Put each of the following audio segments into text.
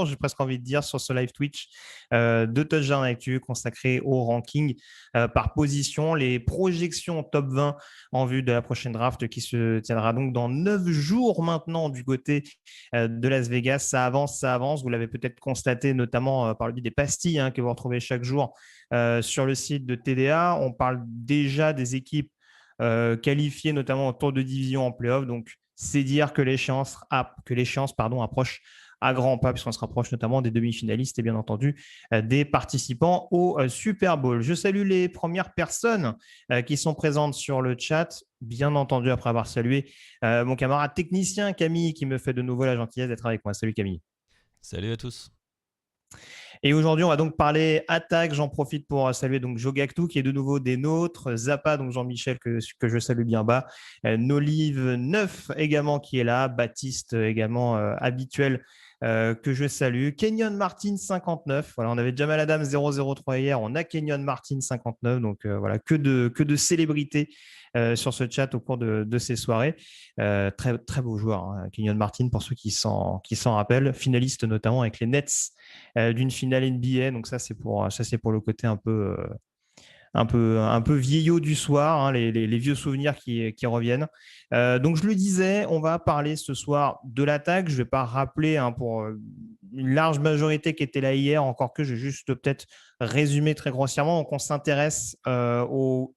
j'ai presque envie de dire, sur ce live Twitch de Touchdown Actu consacré au ranking par position, les projections top 20 en vue de la prochaine draft qui se tiendra donc dans 9 jours maintenant du côté de Las Vegas. Ça avance, ça avance. Vous l'avez peut-être constaté notamment par le biais des pastilles que vous retrouvez chaque jour sur le site de TDA. On parle déjà des équipes qualifiées notamment en tour de division en playoff. Donc, c'est dire que l'échéance approche à grands pas, puisqu'on se rapproche notamment des demi-finalistes et bien entendu des participants au Super Bowl. Je salue les premières personnes qui sont présentes sur le chat, bien entendu après avoir salué mon camarade technicien Camille qui me fait de nouveau la gentillesse d'être avec moi. Salut Camille. Salut à tous. Et aujourd'hui, on va donc parler attaque. J'en profite pour saluer donc Jogactu qui est de nouveau des nôtres, Zappa, donc Jean-Michel que je salue bien bas, Nolive 9 également qui est là, Baptiste également habituel que je salue, Kenyon Martin 59. Voilà, on avait Jamal Adams 003 hier, on a Kenyon Martin 59, donc voilà, que de célébrités sur ce chat au cours de ces soirées. Très, très beau joueur, Kenyon Martin, pour ceux qui s'en rappellent, finaliste notamment avec les Nets d'une finale NBA. Donc ça c'est pour le côté un peu vieillot du soir, les vieux souvenirs qui reviennent. Donc je le disais, on va parler ce soir de l'attaque. Je ne vais pas rappeler pour une large majorité qui était là hier, encore que je vais juste peut-être résumer très grossièrement. Donc on s'intéresse au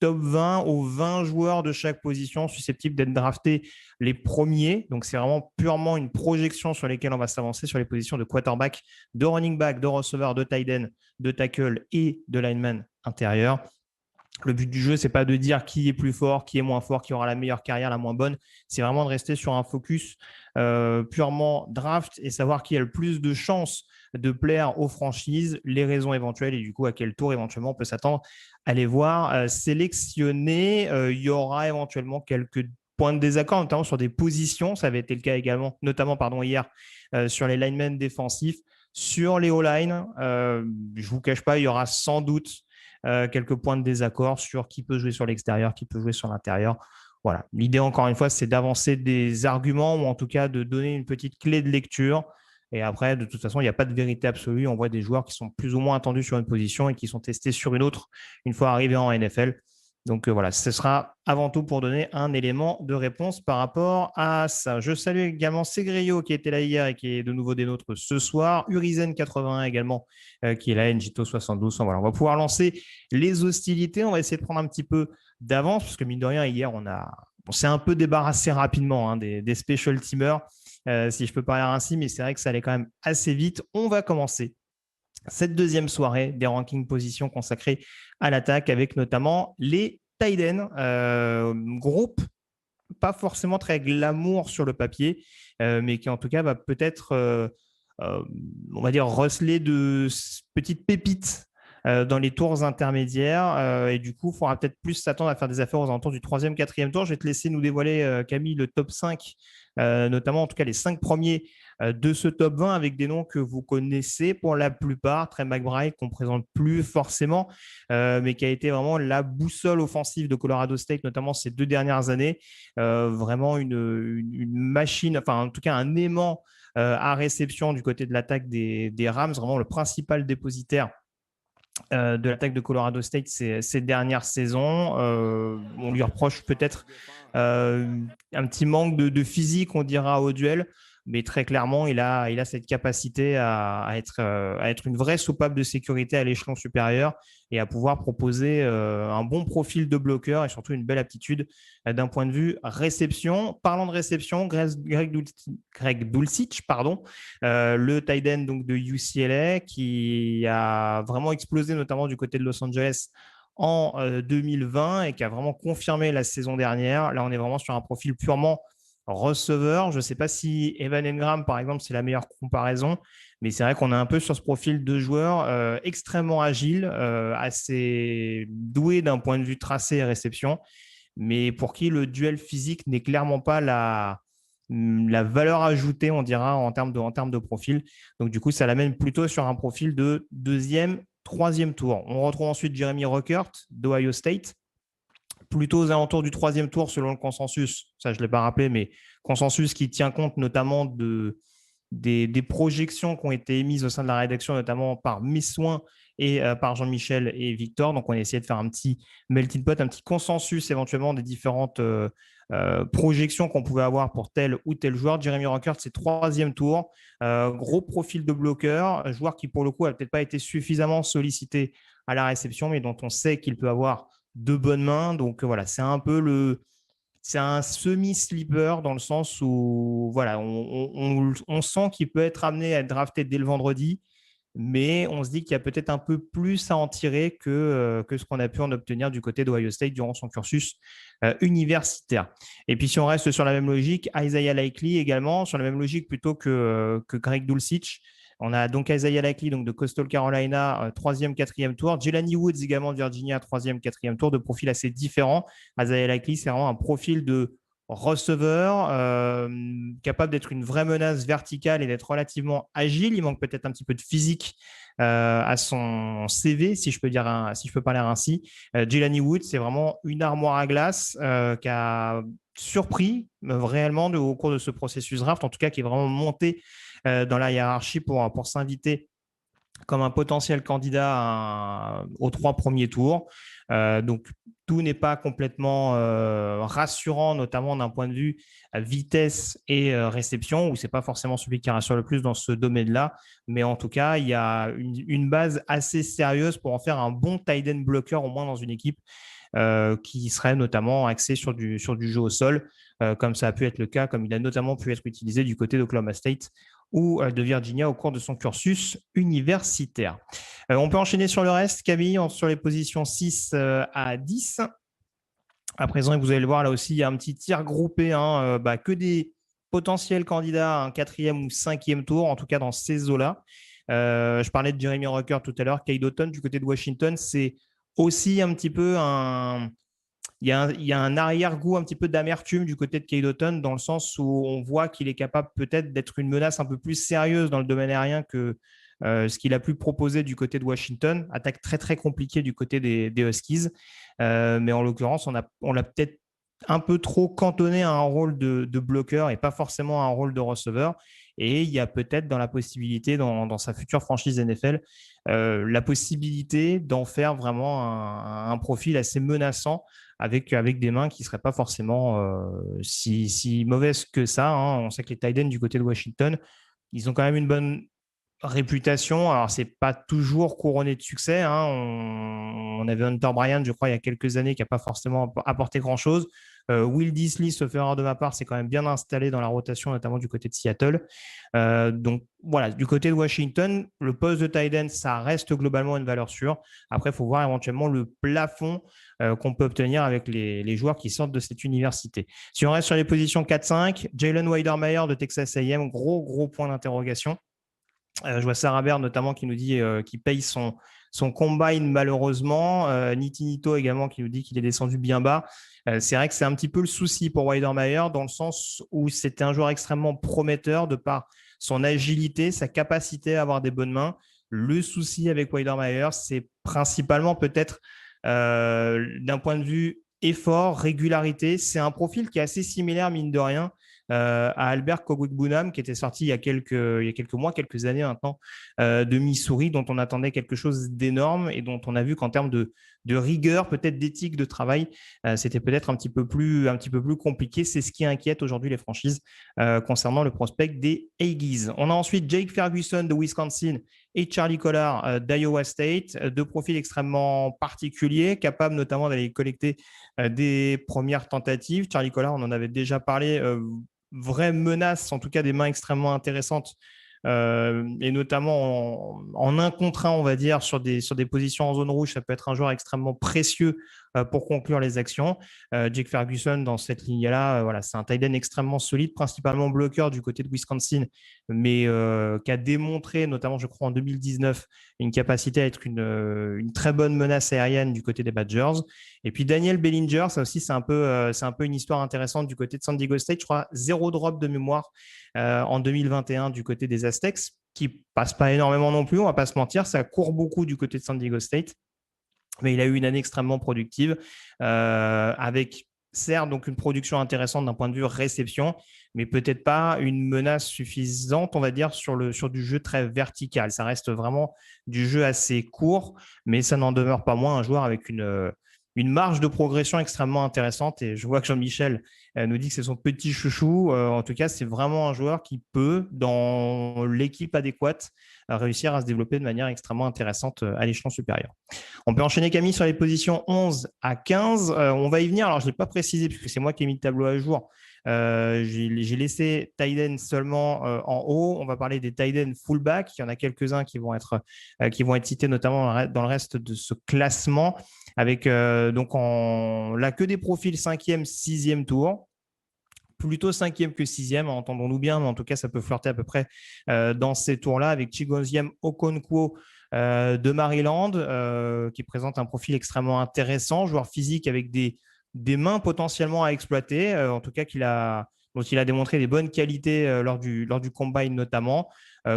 top 20, aux 20 joueurs de chaque position susceptibles d'être draftés les premiers. Donc, c'est vraiment purement une projection sur lesquelles on va s'avancer sur les positions de quarterback, de running back, de receveur, de tight end, de tackle et de lineman intérieur. Le but du jeu, c'est pas de dire qui est plus fort, qui est moins fort, qui aura la meilleure carrière, la moins bonne. C'est vraiment de rester sur un focus purement draft et savoir qui a le plus de chances de plaire aux franchises, les raisons éventuelles et du coup à quel tour éventuellement on peut s'attendre à les voir sélectionner. Il y aura éventuellement quelques points de désaccord, notamment sur des positions. Ça avait été le cas également, notamment hier, sur les linemen défensifs. Sur les O-line, je ne vous cache pas, il y aura sans doute quelques points de désaccord sur qui peut jouer sur l'extérieur, qui peut jouer sur l'intérieur. Voilà. L'idée, encore une fois, c'est d'avancer des arguments ou en tout cas de donner une petite clé de lecture. Et après, de toute façon, il n'y a pas de vérité absolue. On voit des joueurs qui sont plus ou moins attendus sur une position et qui sont testés sur une autre une fois arrivés en NFL. Donc voilà, ce sera avant tout pour donner un élément de réponse par rapport à ça. Je salue également Segrio qui était là hier et qui est de nouveau des nôtres ce soir. Urizen 81 également qui est là, Njito 72. Voilà, on va pouvoir lancer les hostilités. On va essayer de prendre un petit peu d'avance parce que mine de rien, hier, on s'est un peu débarrassé rapidement des special teamers, si je peux parler ainsi, mais c'est vrai que ça allait quand même assez vite. On va commencer cette deuxième soirée des rankings positions consacrés à l'attaque avec notamment les tight ends, groupe pas forcément très glamour sur le papier, mais qui en tout cas va peut-être, on va dire, receler de petites pépites dans les tours intermédiaires. Et du coup, il faudra peut-être plus s'attendre à faire des affaires aux alentours du 3e, 4e tour. Je vais te laisser nous dévoiler, Camille, le top 5, notamment en tout cas les 5 premiers de ce top 20 avec des noms que vous connaissez pour la plupart. Trey McBride qu'on ne présente plus forcément, mais qui a été vraiment la boussole offensive de Colorado State, notamment ces 2 dernières années. Vraiment une machine, enfin en tout cas un aimant à réception du côté de l'attaque des Rams, vraiment le principal dépositaire de l'attaque de Colorado State ces dernières saisons. On lui reproche peut-être un petit manque de physique, on dira, au duel, mais très clairement, il a cette capacité à être une vraie soupape de sécurité à l'échelon supérieur et à pouvoir proposer un bon profil de bloqueur et surtout une belle aptitude d'un point de vue réception. Parlant de réception, Greg Dulcich, le tight end donc de UCLA qui a vraiment explosé notamment du côté de Los Angeles en 2020 et qui a vraiment confirmé la saison dernière. Là, on est vraiment sur un profil purement receveur. Je ne sais pas si Evan Engram, par exemple, c'est la meilleure comparaison, mais c'est vrai qu'on est un peu sur ce profil de joueur extrêmement agile, assez doué d'un point de vue tracé et réception, mais pour qui le duel physique n'est clairement pas la valeur ajoutée, on dira, en termes de profil. Donc, du coup, ça l'amène plutôt sur un profil de 2e, 3e tour. On retrouve ensuite Jeremy Ruckert d'Ohio State, plutôt aux alentours du 3e tour selon le consensus. Ça, je ne l'ai pas rappelé, mais consensus qui tient compte notamment des projections qui ont été émises au sein de la rédaction, notamment par Miss Soin et par Jean-Michel et Victor. Donc, on a essayé de faire un petit melting pot, un petit consensus éventuellement des différentes projections qu'on pouvait avoir pour tel ou tel joueur. Jeremy Ruckert, c'est 3e tour. Gros profil de bloqueur, joueur qui, pour le coup, n'a peut-être pas été suffisamment sollicité à la réception, mais dont on sait qu'il peut avoir de bonnes mains. Donc, voilà, c'est un peu c'est un semi-sleeper dans le sens où voilà, on sent qu'il peut être amené à être drafté dès le vendredi, mais on se dit qu'il y a peut-être un peu plus à en tirer que ce qu'on a pu en obtenir du côté d'Ohio State durant son cursus universitaire. Et puis si on reste sur la même logique, Isaiah Likely également, sur la même logique plutôt que Greg Dulcich. On a donc Isaiah Likely donc de Coastal Carolina, 3e, 4e tour. Jelani Woods également de Virginia, 3e, 4e tour, de profils assez différents. Isaiah Likely, c'est vraiment un profil de receveur, capable d'être une vraie menace verticale et d'être relativement agile. Il manque peut-être un petit peu de physique à son CV, si je peux parler ainsi. Jelani Woods, c'est vraiment une armoire à glace qui a surpris réellement au cours de ce processus draft, en tout cas qui est vraiment monté dans la hiérarchie pour s'inviter comme un potentiel candidat aux 3 premiers tours. Donc, tout n'est pas complètement rassurant, notamment d'un point de vue vitesse et réception, où ce n'est pas forcément celui qui rassure le plus dans ce domaine-là. Mais en tout cas, il y a une base assez sérieuse pour en faire un bon tight end blocker, au moins dans une équipe qui serait notamment axée sur du jeu au sol, comme ça a pu être le cas, comme il a notamment pu être utilisé du côté d'Oklahoma State ou de Virginia au cours de son cursus universitaire. On peut enchaîner sur le reste, Camille, sur les positions 6 à 10. À présent, vous allez le voir, là aussi, il y a un petit tir groupé, que des potentiels candidats à un 4e ou 5e tour, en tout cas dans ces eaux-là. Je parlais de Jeremy Ruckert tout à l'heure. Cade Otton, du côté de Washington, c'est aussi un petit peu il y a un arrière-goût un petit peu d'amertume du côté de Cade Otton, dans le sens où on voit qu'il est capable peut-être d'être une menace un peu plus sérieuse dans le domaine aérien que ce qu'il a pu proposer du côté de Washington. Attaque très, très compliquée du côté des Huskies. Mais en l'occurrence, on l'a peut-être un peu trop cantonné à un rôle de bloqueur et pas forcément à un rôle de receveur. Et il y a peut-être dans la possibilité, dans sa future franchise NFL, la possibilité d'en faire vraiment un profil assez menaçant avec des mains qui ne seraient pas forcément si mauvaises que ça. On sait que les tight ends du côté de Washington, ils ont quand même une bonne réputation. Alors, c'est pas toujours couronné de succès. On avait Hunter Bryant, je crois, il y a quelques années, qui n'a pas forcément apporté grand-chose. Will Dissly, sauf erreur de ma part, c'est quand même bien installé dans la rotation, notamment du côté de Seattle. Donc, voilà, du côté de Washington, le poste de tight end, ça reste globalement une valeur sûre. Après, il faut voir éventuellement le plafond qu'on peut obtenir avec les joueurs qui sortent de cette université. Si on reste sur les positions 4-5, Jalen Weidermeyer de Texas A&M, gros point d'interrogation. Je vois Sarah Baird notamment qui nous dit qu'il paye son combine malheureusement. Niti Nito également qui nous dit qu'il est descendu bien bas. C'est vrai que c'est un petit peu le souci pour Weidermeyer dans le sens où c'était un joueur extrêmement prometteur de par son agilité, sa capacité à avoir des bonnes mains. Le souci avec Weidermeyer, c'est principalement peut-être d'un point de vue effort, régularité. C'est un profil qui est assez similaire, mine de rien, à Albert Kogwik-Bunam, qui était sorti il y a quelques mois, quelques années maintenant, de Missouri, dont on attendait quelque chose d'énorme et dont on a vu qu'en termes de rigueur, peut-être d'éthique de travail, c'était peut-être un petit peu plus compliqué. C'est ce qui inquiète aujourd'hui les franchises concernant le prospect des Aggies. On a ensuite Jake Ferguson de Wisconsin et Charlie Collard d'Iowa State, deux profils extrêmement particuliers, capables notamment d'aller collecter des premières tentatives. Charlie Collard, on en avait déjà parlé, vraie menace, en tout cas des mains extrêmement intéressantes, et notamment en un contre un, on va dire, sur des positions en zone rouge, ça peut être un joueur extrêmement précieux pour conclure les actions. Jake Ferguson, dans cette ligne-là, voilà, c'est un tight end extrêmement solide, principalement bloqueur du côté de Wisconsin, mais qui a démontré, notamment, je crois, en 2019, une capacité à être une très bonne menace aérienne du côté des Badgers. Et puis Daniel Bellinger, ça aussi, c'est un peu une histoire intéressante du côté de San Diego State. Je crois 0 drop de mémoire en 2021 du côté des Aztecs, qui passe pas énormément non plus, on va pas se mentir. Ça court beaucoup du côté de San Diego State. Mais il a eu une année extrêmement productive avec certes, donc une production intéressante d'un point de vue réception, mais peut-être pas une menace suffisante, on va dire, sur du jeu très vertical. Ça reste vraiment du jeu assez court, mais ça n'en demeure pas moins un joueur avec une marge de progression extrêmement intéressante. Et je vois que Jean-Michel nous dit que c'est son petit chouchou. En tout cas, c'est vraiment un joueur qui peut, dans l'équipe adéquate, réussir à se développer de manière extrêmement intéressante à l'échelon supérieur. On peut enchaîner, Camille, sur les positions 11 à 15. On va y venir. Alors, je ne l'ai pas précisé puisque c'est moi qui ai mis le tableau à jour. J'ai laissé Tiden seulement en haut. On va parler des Tiden fullback. Il y en a quelques-uns qui vont être cités notamment dans le reste de ce classement, avec donc là que des profils 5e, 6e tour. Plutôt 5e que 6e, entendons-nous bien, mais en tout cas, ça peut flirter à peu près dans ces tours-là, avec Chigoziem Okonkwo de Maryland, qui présente un profil extrêmement intéressant, joueur physique avec des mains potentiellement à exploiter, en tout cas dont il a démontré des bonnes qualités lors du combine notamment.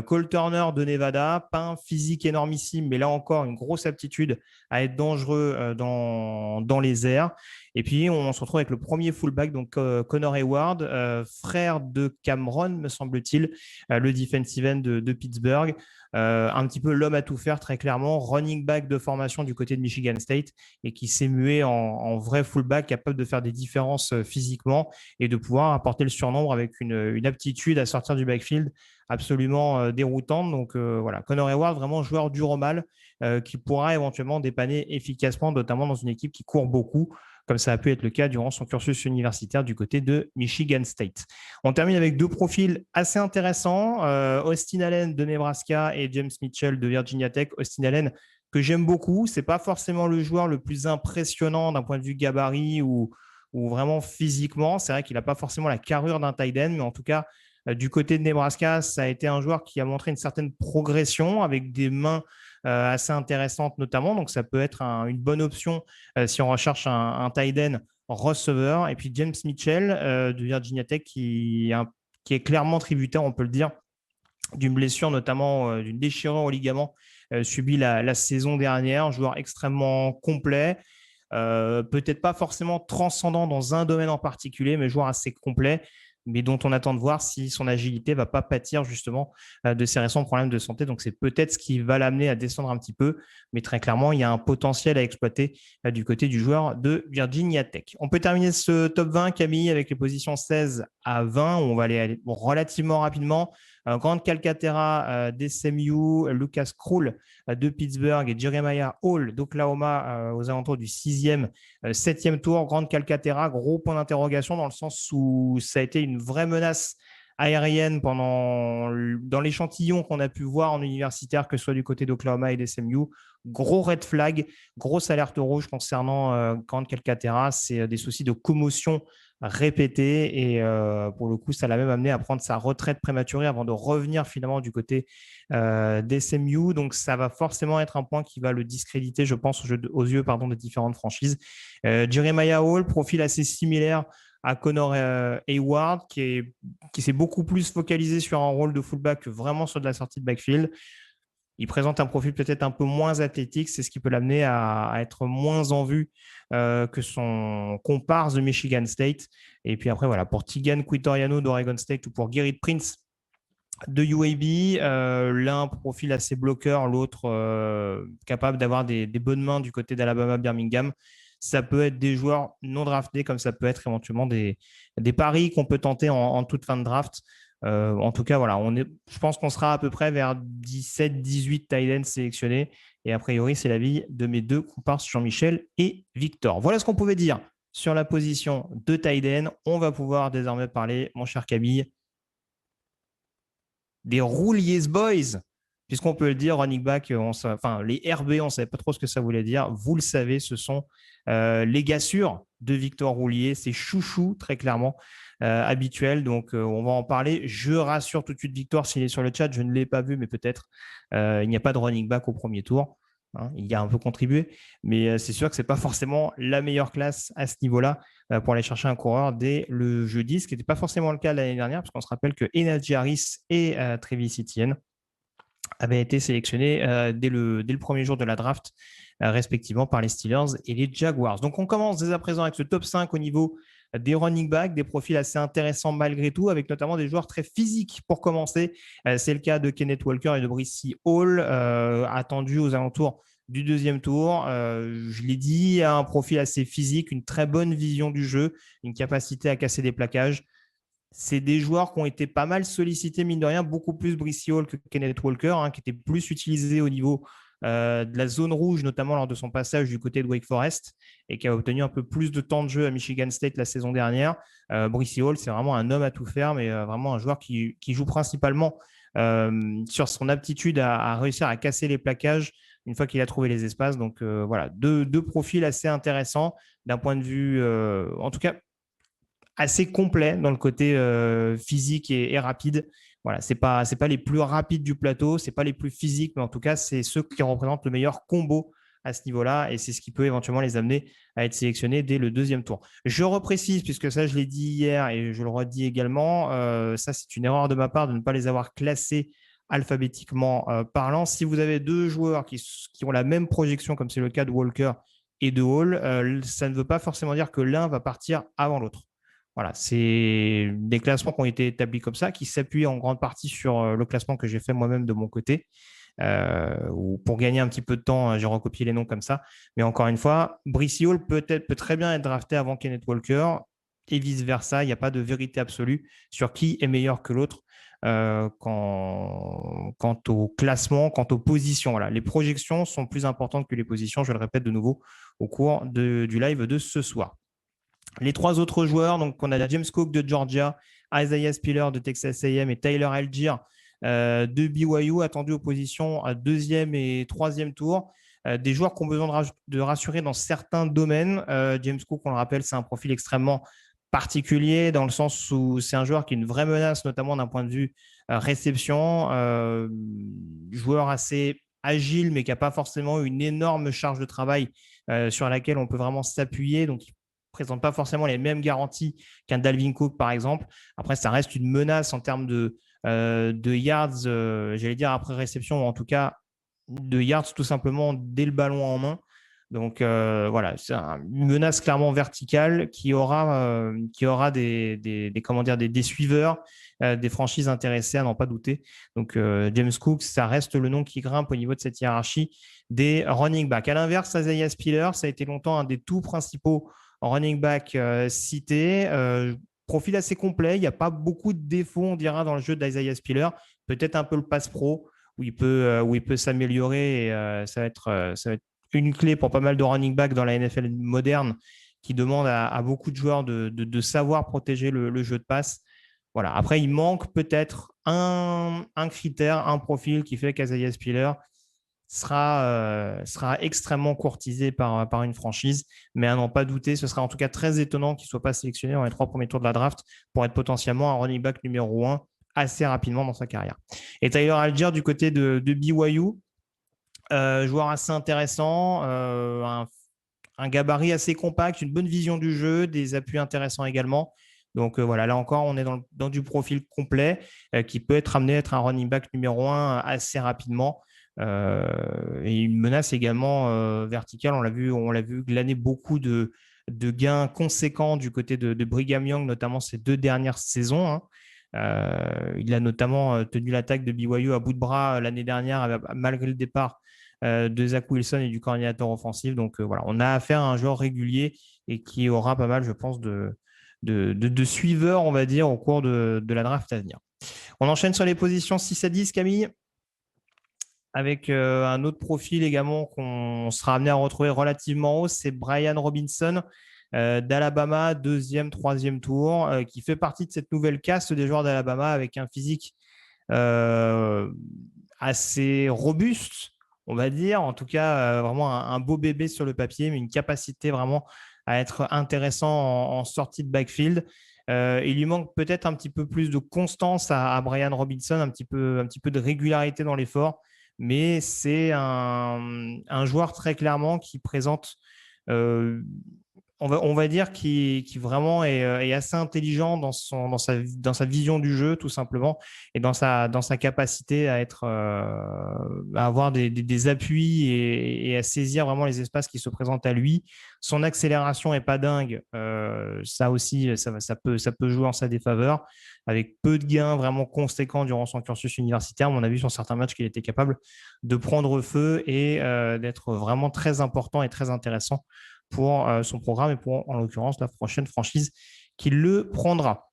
Cole Turner de Nevada, pas un physique énormissime, mais là encore, une grosse aptitude à être dangereux dans les airs. Et puis, on se retrouve avec le premier fullback, donc Connor Hayward, frère de Cameron, me semble-t-il, le defensive end de Pittsburgh. Un petit peu l'homme à tout faire, très clairement, running back de formation du côté de Michigan State et qui s'est mué en vrai fullback capable de faire des différences physiquement et de pouvoir apporter le surnombre avec une aptitude à sortir du backfield absolument déroutante. Donc voilà, Connor Hayward, vraiment joueur dur au mal, qui pourra éventuellement dépanner efficacement, notamment dans une équipe qui court beaucoup, comme ça a pu être le cas durant son cursus universitaire du côté de Michigan State. On termine avec deux profils assez intéressants, Austin Allen de Nebraska et James Mitchell de Virginia Tech. Austin Allen, que j'aime beaucoup, ce n'est pas forcément le joueur le plus impressionnant d'un point de vue gabarit ou vraiment physiquement. C'est vrai qu'il n'a pas forcément la carrure d'un tight end, mais en tout cas, du côté de Nebraska, ça a été un joueur qui a montré une certaine progression avec des mains assez intéressantes notamment. Donc, ça peut être une bonne option si on recherche un tight end receveur. Et puis, James Mitchell de Virginia Tech qui est clairement tributaire, on peut le dire, d'une blessure, notamment d'une déchirure au ligament subie la saison dernière. Un joueur extrêmement complet. Peut-être pas forcément transcendant dans un domaine en particulier, mais joueur assez complet, mais dont on attend de voir si son agilité ne va pas pâtir justement de ses récents problèmes de santé. Donc, c'est peut-être ce qui va l'amener à descendre un petit peu, mais très clairement, il y a un potentiel à exploiter du côté du joueur de Virginia Tech. On peut terminer ce top 20, Camille, avec les positions 16 à 20, où on va aller relativement rapidement. Grant Calcaterra d'SMU, Lucas Krull de Pittsburgh et Jeremiah Hall d'Oklahoma aux alentours du 6e, 7e tour. Grant Calcaterra, gros point d'interrogation dans le sens où ça a été une vraie menace aérienne dans l'échantillon qu'on a pu voir en universitaire, que ce soit du côté d'Oklahoma et d'SMU. Gros red flag, grosse alerte rouge concernant Grant Calcaterra. C'est des soucis de commotion répétés et pour le coup, ça l'a même amené à prendre sa retraite prématurée avant de revenir finalement du côté d'SMU. Donc, ça va forcément être un point qui va le discréditer, je pense, aux yeux des différentes franchises. Jeremiah Hall, profil assez similaire à Connor Hayward, qui s'est beaucoup plus focalisé sur un rôle de fullback que vraiment sur de la sortie de backfield. Il présente un profil peut-être un peu moins athlétique, c'est ce qui peut l'amener à être moins en vue que son comparse de Michigan State. Et puis après, voilà, pour Tegan Quitoriano d'Oregon State ou pour Gerrit Prince de UAB, l'un profil assez bloqueur, l'autre capable d'avoir des bonnes mains du côté d'Alabama Birmingham. Ça peut être des joueurs non draftés, comme ça peut être éventuellement des paris qu'on peut tenter en toute fin de draft. En tout cas, voilà, je pense qu'on sera à peu près vers 17-18 tight ends sélectionnés. Et a priori, c'est l'avis de mes deux comparses, Jean-Michel et Victor. Voilà ce qu'on pouvait dire sur la position de tight end. On va pouvoir désormais parler, mon cher Camille, des Rouliers Boys, puisqu'on peut le dire, running back, les RB, on ne savait pas trop ce que ça voulait dire. Vous le savez, ce sont les gars sûrs de Victor Roulier, c'est chouchou, très clairement, habituel. Donc, on va en parler. Je rassure tout de suite Victor s'il est sur le chat, je ne l'ai pas vu, mais peut-être. Il n'y a pas de running back au premier tour. Il y a un peu contribué, mais c'est sûr que ce n'est pas forcément la meilleure classe à ce niveau-là pour aller chercher un coureur dès le jeudi, ce qui n'était pas forcément le cas l'année dernière, parce qu'on se rappelle que Najee Harris et Travis Etienne avaient été sélectionnés dès le premier jour de la draft respectivement par les Steelers et les Jaguars. Donc, on commence dès à présent avec ce top 5 au niveau des running backs, des profils assez intéressants malgré tout, avec notamment des joueurs très physiques pour commencer. C'est le cas de Kenneth Walker et de Bryce Hall, attendus aux alentours du deuxième tour. Je l'ai dit, un profil assez physique, une très bonne vision du jeu, une capacité à casser des plaquages. C'est des joueurs qui ont été pas mal sollicités, mine de rien, beaucoup plus Bryce Hall que Kenneth Walker, qui était plus utilisé au niveau de la zone rouge, notamment lors de son passage du côté de Wake Forest, et qui a obtenu un peu plus de temps de jeu à Michigan State la saison dernière. Bryce Hall, c'est vraiment un homme à tout faire, mais vraiment un joueur qui joue principalement sur son aptitude à réussir à casser les plaquages une fois qu'il a trouvé les espaces. Donc voilà, deux profils assez intéressants d'un point de vue, en tout cas, assez complet dans le côté physique et rapide. Voilà, c'est pas les plus rapides du plateau, c'est pas les plus physiques, mais en tout cas, c'est ceux qui représentent le meilleur combo à ce niveau-là, et c'est ce qui peut éventuellement les amener à être sélectionnés dès le deuxième tour. Je reprécise, puisque ça, je l'ai dit hier et je le redis également, ça, c'est une erreur de ma part de ne pas les avoir classés alphabétiquement parlant. Si vous avez deux joueurs qui ont la même projection, comme c'est le cas de Walker et de Hall, ça ne veut pas forcément dire que l'un va partir avant l'autre. Voilà, c'est des classements qui ont été établis comme ça, qui s'appuient en grande partie sur le classement que j'ai fait moi-même de mon côté. Où pour gagner un petit peu de temps, j'ai recopié les noms comme ça. Mais encore une fois, Bryce Hall peut très bien être drafté avant Kenneth Walker et vice-versa. Il n'y a pas de vérité absolue sur qui est meilleur que l'autre quant au classement, quant aux positions. Voilà. Les projections sont plus importantes que les positions, je le répète de nouveau au cours du live de ce soir. Les trois autres joueurs, donc on a James Cook de Georgia, Isaiah Spiller de Texas A&M et Tyler Algier de BYU, attendus aux positions à deuxième et troisième tour. Des joueurs qui ont besoin de rassurer dans certains domaines. James Cook, on le rappelle, c'est un profil extrêmement particulier dans le sens où c'est un joueur qui est une vraie menace, notamment d'un point de vue réception. Joueur assez agile, mais qui n'a pas forcément une énorme charge de travail sur laquelle on peut vraiment s'appuyer. Donc, présente pas forcément les mêmes garanties qu'un Dalvin Cook, par exemple. Après, ça reste une menace en termes de yards, j'allais dire après réception, ou en tout cas de yards tout simplement dès le ballon en main. Donc voilà, c'est une menace clairement verticale qui aura des suiveurs, des franchises intéressées à n'en pas douter. Donc James Cook, ça reste le nom qui grimpe au niveau de cette hiérarchie des running backs. À l'inverse, Isaiah Spiller, ça a été longtemps un des tout principaux running back cité. Profil assez complet. Il n'y a pas beaucoup de défauts, on dira, dans le jeu d'Isaiah Spiller. Peut-être un peu le pass pro où il peut s'améliorer. Et ça va être une clé pour pas mal de running back dans la NFL moderne qui demande à beaucoup de joueurs de savoir protéger le jeu de passe. Voilà. Après, il manque peut-être un critère, un profil qui fait qu'Isaiah Spiller sera extrêmement courtisé par une franchise, mais à n'en pas douter, ce sera en tout cas très étonnant qu'il ne soit pas sélectionné dans les 3 premiers tours de la draft pour être potentiellement un running back numéro 1 assez rapidement dans sa carrière. Et Tyler Algier du côté de BYU, joueur assez intéressant, un gabarit assez compact, une bonne vision du jeu, des appuis intéressants également. Donc voilà, là encore, on est dans du profil complet qui peut être amené à être un running back numéro 1 assez rapidement. Et une menace également verticale. On l'a vu glaner beaucoup de gains conséquents du côté de Brigham Young, notamment ces 2 dernières saisons. Il a notamment tenu l'attaque de BYU à bout de bras l'année dernière, malgré le départ de Zach Wilson et du coordinateur offensif. Donc voilà, on a affaire à un joueur régulier et qui aura pas mal, je pense, de suiveurs, on va dire, au cours de la draft à venir. On enchaîne sur les positions 6 à 10, Camille, avec un autre profil également qu'on sera amené à retrouver relativement haut, c'est Brian Robinson d'Alabama, 2e, 3e tour, qui fait partie de cette nouvelle caste des joueurs d'Alabama avec un physique assez robuste, on va dire. En tout cas, vraiment un beau bébé sur le papier, mais une capacité vraiment à être intéressant en sortie de backfield. Il lui manque peut-être un petit peu plus de constance à Brian Robinson, un petit peu de régularité dans l'effort, mais c'est un joueur très clairement qui présente on va dire qui vraiment est assez intelligent dans sa vision du jeu, tout simplement, et dans sa capacité à avoir des appuis et à saisir vraiment les espaces qui se présentent à lui. Son accélération est pas dingue. Ça aussi, ça peut jouer en sa défaveur. Avec peu de gains vraiment conséquents durant son cursus universitaire, on a vu sur certains matchs qu'il était capable de prendre feu et d'être vraiment très important et très intéressant pour son programme et pour, en l'occurrence, la prochaine franchise qui le prendra.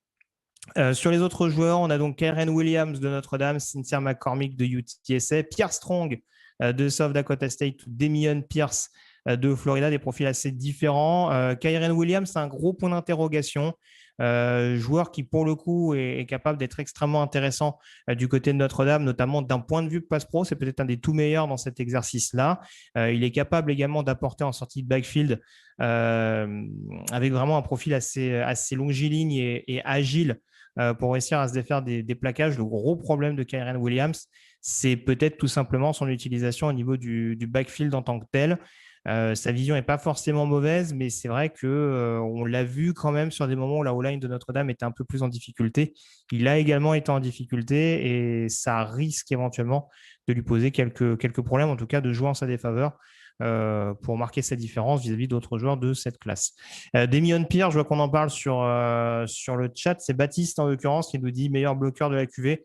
Sur les autres joueurs, on a donc Karen Williams de Notre-Dame, Cynthia McCormick de UTSA, Pierre Strong de South Dakota State, Damian Pierce de Florida, des profils assez différents. Karen Williams, c'est un gros point d'interrogation. Joueur qui, pour le coup, est capable d'être extrêmement intéressant du côté de Notre-Dame, notamment d'un point de vue pass pro. C'est peut-être un des tout meilleurs dans cet exercice-là. Il est capable également d'apporter en sortie de backfield avec vraiment un profil assez longiligne et agile pour réussir à se défaire des plaquages. Le gros problème de Kyren Williams, c'est peut-être tout simplement son utilisation au niveau du backfield en tant que tel. Sa vision n'est pas forcément mauvaise, mais c'est vrai qu'on l'a vu quand même sur des moments où la O-line de Notre-Dame était un peu plus en difficulté. Il a également été en difficulté et ça risque éventuellement de lui poser quelques problèmes, en tout cas de jouer en sa défaveur pour marquer sa différence vis-à-vis d'autres joueurs de cette classe. Damian Pierre, je vois qu'on en parle sur le chat, c'est Baptiste en l'occurrence qui nous dit meilleur bloqueur de la QV.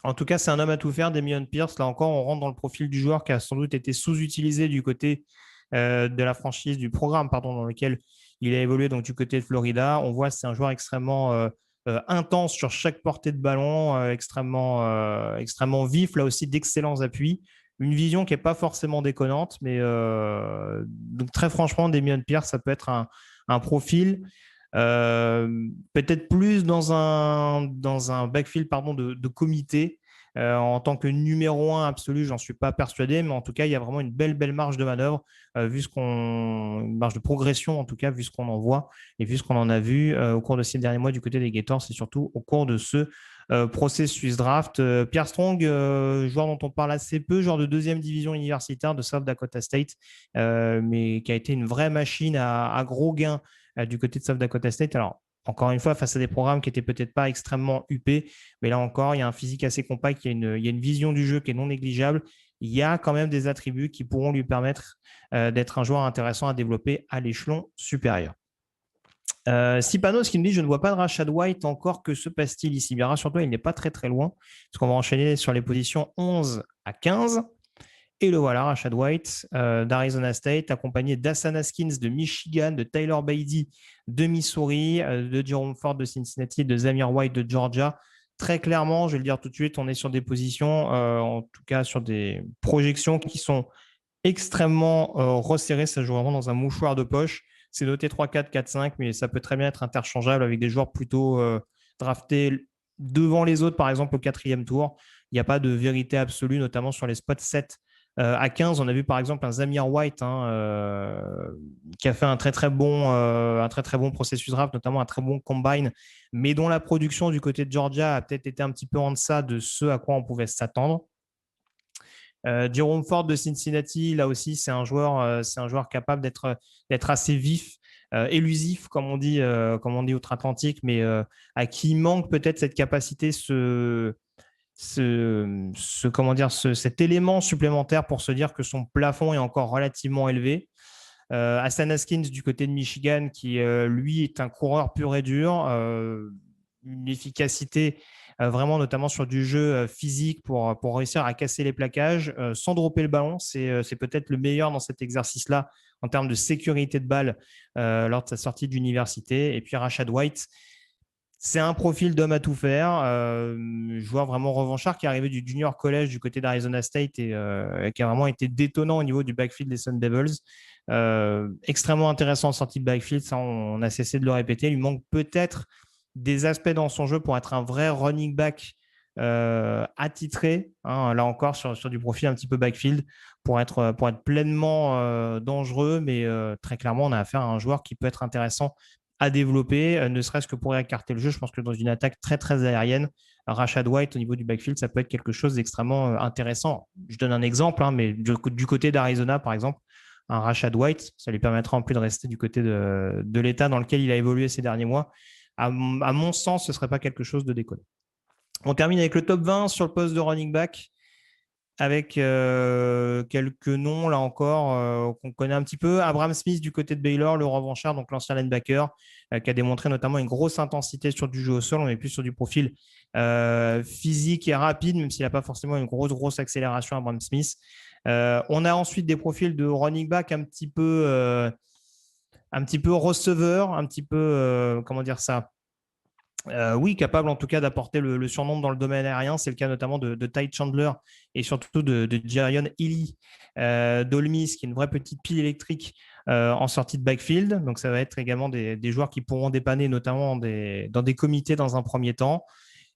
En tout cas, c'est un homme à tout faire, Damian Pierce. Là encore, on rentre dans le profil du joueur qui a sans doute été sous-utilisé du côté de la franchise, du programme, pardon, dans lequel il a évolué, donc du côté de Florida. On voit que c'est un joueur extrêmement intense sur chaque portée de ballon, extrêmement vif, là aussi d'excellents appuis. Une vision qui n'est pas forcément déconnante, mais donc très franchement, Damian Pierce, ça peut être un profil peut-être plus dans un backfield de comité. En tant que numéro 1 absolu, j'en suis pas persuadé, mais en tout cas, il y a vraiment une belle marge de manœuvre, une marge de progression, en tout cas, vu ce qu'on en voit et vu ce qu'on en a vu au cours de ces derniers mois du côté des Gators et surtout au cours de ce processus draft. Pierre Strong, joueur dont on parle assez peu, joueur de deuxième division universitaire de South Dakota State, mais qui a été une vraie machine à gros gains du côté de South Dakota State. Alors, encore une fois, face à des programmes qui n'étaient peut-être pas extrêmement huppés, mais là encore, il y a un physique assez compact, il y a une vision du jeu qui est non négligeable. Il y a quand même des attributs qui pourront lui permettre d'être un joueur intéressant à développer à l'échelon supérieur. Sipanos qui nous dit je ne vois pas de Rashad White encore, que se passe-t-il ici? Bien, rassure-toi, il n'est pas très loin, parce qu'on va enchaîner sur les positions 11 à 15. Et le voilà, Rashad White d'Arizona State, accompagné d'Hassan Haskins de Michigan, de Tyler Beatty de Missouri, de Jerome Ford de Cincinnati, de Zamir White de Georgia. Très clairement, je vais le dire tout de suite, on est sur des positions, en tout cas sur des projections qui sont extrêmement resserrées. Ça joue vraiment dans un mouchoir de poche. C'est noté 3-4, 4-5, mais ça peut très bien être interchangeable avec des joueurs plutôt draftés devant les autres, par exemple au 4e tour. Il n'y a pas de vérité absolue, notamment sur les spots 7 à 15, on a vu par exemple un Zamir White qui a fait un très bon processus draft, notamment un très bon combine, mais dont la production du côté de Georgia a peut-être été un petit peu en deçà de ce à quoi on pouvait s'attendre. Jerome Ford de Cincinnati, là aussi, c'est un joueur capable d'être assez vif, élusif, comme on dit outre-Atlantique, mais à qui manque peut-être cette capacité, cet élément supplémentaire pour se dire que son plafond est encore relativement élevé. Hassan Haskins du côté de Michigan, qui lui est un coureur pur et dur, une efficacité vraiment notamment sur du jeu physique pour réussir à casser les plaquages sans dropper le ballon. C'est peut-être le meilleur dans cet exercice-là en termes de sécurité de balle lors de sa sortie d'université. Et puis Rashad White, c'est un profil d'homme à tout faire, joueur vraiment revanchard qui est arrivé du junior college du côté d'Arizona State et qui a vraiment été détonnant au niveau du backfield des Sun Devils. Extrêmement intéressant en sortie de backfield, ça on a cessé de le répéter. Il lui manque peut-être des aspects dans son jeu pour être un vrai running back attitré, là encore sur du profil un petit peu backfield, pour être pleinement dangereux, mais très clairement on a affaire à un joueur qui peut être intéressant à développer, ne serait-ce que pour écarter le jeu. Je pense que dans une attaque très aérienne, Rashad White au niveau du backfield, ça peut être quelque chose d'extrêmement intéressant. Je donne un exemple, mais du côté d'Arizona, par exemple, un Rashad White. Ça lui permettra en plus de rester du côté de l'état dans lequel il a évolué ces derniers mois. À mon sens, ce ne serait pas quelque chose de déconnant. On termine avec le top 20 sur le poste de running back, avec quelques noms, là encore, qu'on connaît un petit peu. Abraham Smith du côté de Baylor, le revanchard, donc l'ancien linebacker, qui a démontré notamment une grosse intensité sur du jeu au sol. On est plus sur du profil physique et rapide, même s'il n'a pas forcément une grosse accélération, Abraham Smith. On a ensuite des profils de running back un petit peu receveur, un petit peu, comment dire ça, oui, capable en tout cas d'apporter le surnom dans le domaine aérien. C'est le cas notamment de Ty Chandler et surtout de Jarion Ely d'Ole Miss, qui est une vraie petite pile électrique en sortie de backfield. Donc, ça va être également des joueurs qui pourront dépanner notamment dans des comités dans un premier temps.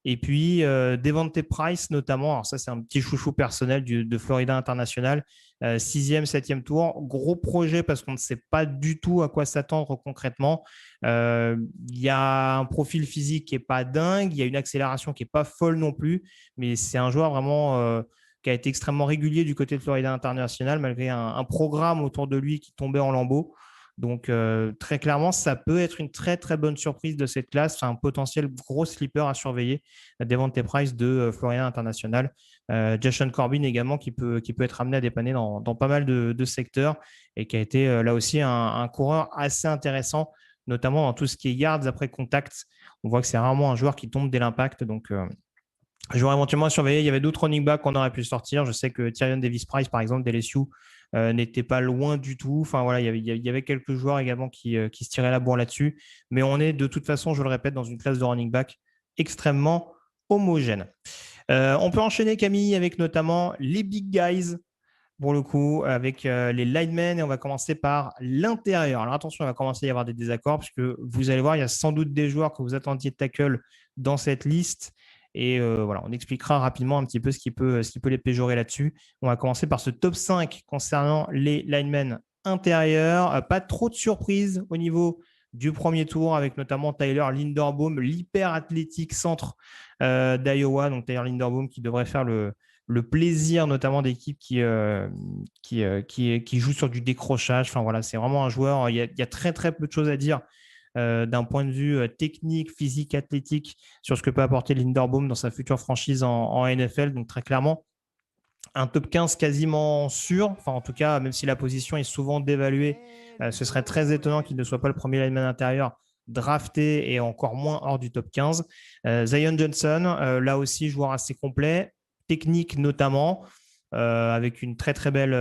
Et puis, Devontae Price notamment. Alors ça, c'est un petit chouchou personnel de Florida International. 6e, 7e tour. Gros projet parce qu'on ne sait pas du tout à quoi s'attendre concrètement. Il y a un profil physique qui n'est pas dingue. Il y a une accélération qui n'est pas folle non plus. Mais c'est un joueur vraiment qui a été extrêmement régulier du côté de Florida International, malgré un programme autour de lui qui tombait en lambeaux. Donc, très clairement, ça peut être une très, très bonne surprise de cette classe. C'est un potentiel gros sleeper à surveiller. Devontae Price de Florida International. Jashaun Corbin également, qui peut être amené à dépanner dans pas mal de secteurs et qui a été là aussi un coureur assez intéressant, notamment dans tout ce qui est yards après contact. On voit que c'est rarement un joueur qui tombe dès l'impact. Donc, joueur éventuellement à surveiller. Il y avait d'autres running backs qu'on aurait pu sortir. Je sais que Tyrion Davis-Price, par exemple, d'LSU, n'était pas loin du tout. Enfin, voilà, il y avait quelques joueurs également qui se tiraient la bourre là-dessus. Mais on est de toute façon, je le répète, dans une classe de running back extrêmement homogène. On peut enchaîner, Camille, avec notamment les big guys, pour le coup, avec les linemen. Et on va commencer par l'intérieur. Alors attention, il va commencer à y avoir des désaccords, parce que vous allez voir, il y a sans doute des joueurs que vous attendiez de tackle dans cette liste. Et voilà, on expliquera rapidement un petit peu ce qui peut les péjorer là-dessus. On va commencer par ce top 5 concernant les linemen intérieurs. Pas trop de surprises au niveau du premier tour, avec notamment Tyler Linderbaum, l'hyper athlétique centre d'Iowa. Donc Tyler Linderbaum qui devrait faire le plaisir notamment d'équipes qui jouent sur du décrochage. Enfin voilà, c'est vraiment un joueur. Il y a très très peu de choses à dire d'un point de vue technique, physique, athlétique sur ce que peut apporter Linderbaum dans sa future franchise en NFL. Donc très clairement, un top 15 quasiment sûr. Enfin en tout cas, même si la position est souvent dévaluée, ce serait très étonnant qu'il ne soit pas le premier lineman intérieur drafté et encore moins hors du top 15. Zion Johnson, là aussi, joueur assez complet, technique notamment, avec une très très belle,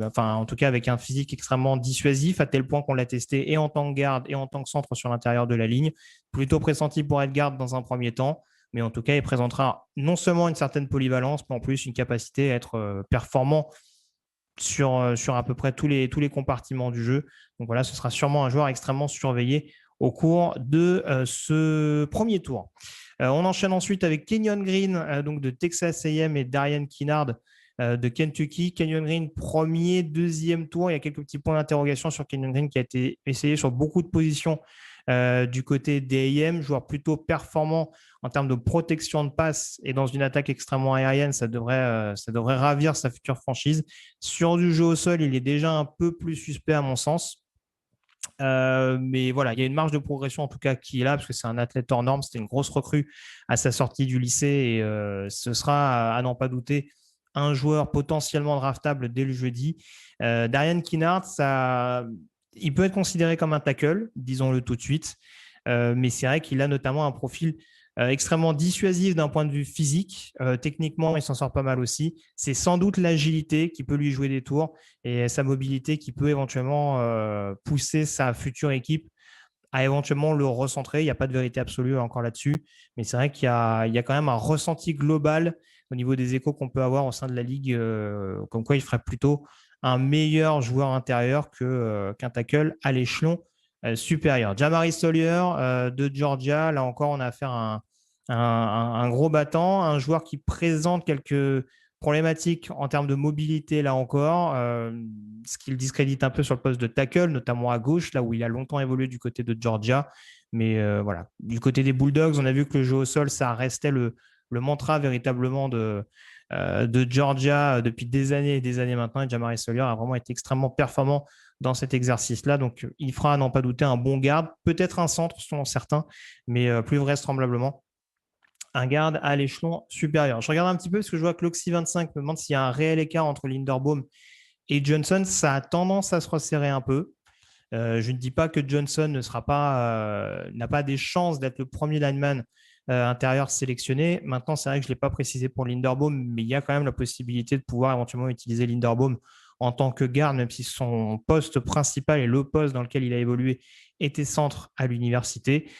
enfin en tout cas avec un physique extrêmement dissuasif, à tel point qu'on l'a testé et en tant que garde et en tant que centre sur l'intérieur de la ligne. Plutôt pressenti pour être garde dans un premier temps, mais en tout cas il présentera non seulement une certaine polyvalence, mais en plus une capacité à être performant sur à peu près tous les compartiments du jeu. Donc voilà, ce sera sûrement un joueur extrêmement surveillé au cours de ce premier tour. On enchaîne ensuite avec Kenyon Green, donc de Texas A&M, et Darian Kinnard de Kentucky. Kenyon Green, premier, deuxième tour. Il y a quelques petits points d'interrogation sur Kenyon Green, qui a été essayé sur beaucoup de positions du côté des A&M, joueur plutôt performant en termes de protection de passe et dans une attaque extrêmement aérienne. Ça devrait ravir sa future franchise. Sur du jeu au sol, il est déjà un peu plus suspect à mon sens. Mais voilà, il y a une marge de progression en tout cas qui est là, parce que c'est un athlète hors norme. C'était une grosse recrue à sa sortie du lycée, et ce sera, à n'en pas douter, un joueur potentiellement draftable dès le jeudi. Darian Kinnard, il peut être considéré comme un tackle, disons-le tout de suite, mais c'est vrai qu'il a notamment un profil extrêmement dissuasif d'un point de vue physique. Techniquement, il s'en sort pas mal aussi. C'est sans doute l'agilité qui peut lui jouer des tours et sa mobilité qui peut éventuellement pousser sa future équipe à éventuellement le recentrer. Il n'y a pas de vérité absolue encore là-dessus, mais c'est vrai qu'il y a quand même un ressenti global au niveau des échos qu'on peut avoir au sein de la ligue, comme quoi il ferait plutôt un meilleur joueur intérieur qu'un tackle à l'échelon supérieur. Jamari Sawyer de Georgia, là encore, on a affaire à un gros battant, un joueur qui présente quelques problématiques en termes de mobilité, là encore, ce qui le discrédite un peu sur le poste de tackle, notamment à gauche, là où il a longtemps évolué du côté de Georgia. Mais voilà, du côté des Bulldogs, on a vu que le jeu au sol, ça restait le mantra véritablement de Georgia depuis des années et des années maintenant. Et Jamari Sawyer a vraiment été extrêmement performant dans cet exercice-là. Donc, il fera, à n'en pas douter, un bon garde, peut-être un centre selon certains, mais plus vraisemblablement un garde à l'échelon supérieur. Je regarde un petit peu parce que je vois que l'Oxy 25 me demande s'il y a un réel écart entre Linderbaum et Johnson. Ça a tendance à se resserrer un peu. Je ne dis pas que Johnson n'a pas des chances d'être le premier lineman intérieur sélectionné. Maintenant, c'est vrai que je ne l'ai pas précisé pour Linderbaum, mais il y a quand même la possibilité de pouvoir éventuellement utiliser Linderbaum en tant que garde, même si son poste principal et le poste dans lequel il a évolué était centre à l'université.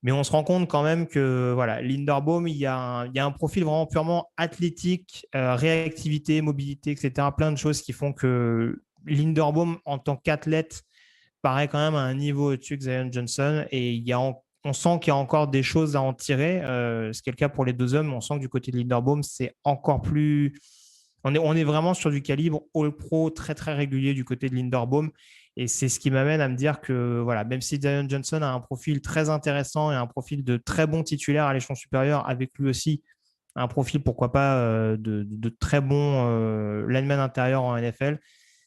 Mais on se rend compte quand même que voilà, Linderbaum, il y a un profil vraiment purement athlétique, réactivité, mobilité, etc. Plein de choses qui font que Linderbaum, en tant qu'athlète, paraît quand même à un niveau au-dessus que Zion Johnson. Et on sent qu'il y a encore des choses à en tirer. Ce qui est le cas pour les deux hommes. On sent que du côté de Linderbaum, c'est encore plus. On est vraiment sur du calibre All-Pro très, très régulier du côté de Linderbaum. Et c'est ce qui m'amène à me dire que, voilà, même si Zion Johnson a un profil très intéressant et un profil de très bon titulaire à l'échelon supérieur, avec lui aussi un profil, pourquoi pas, de très bon lineman intérieur en NFL,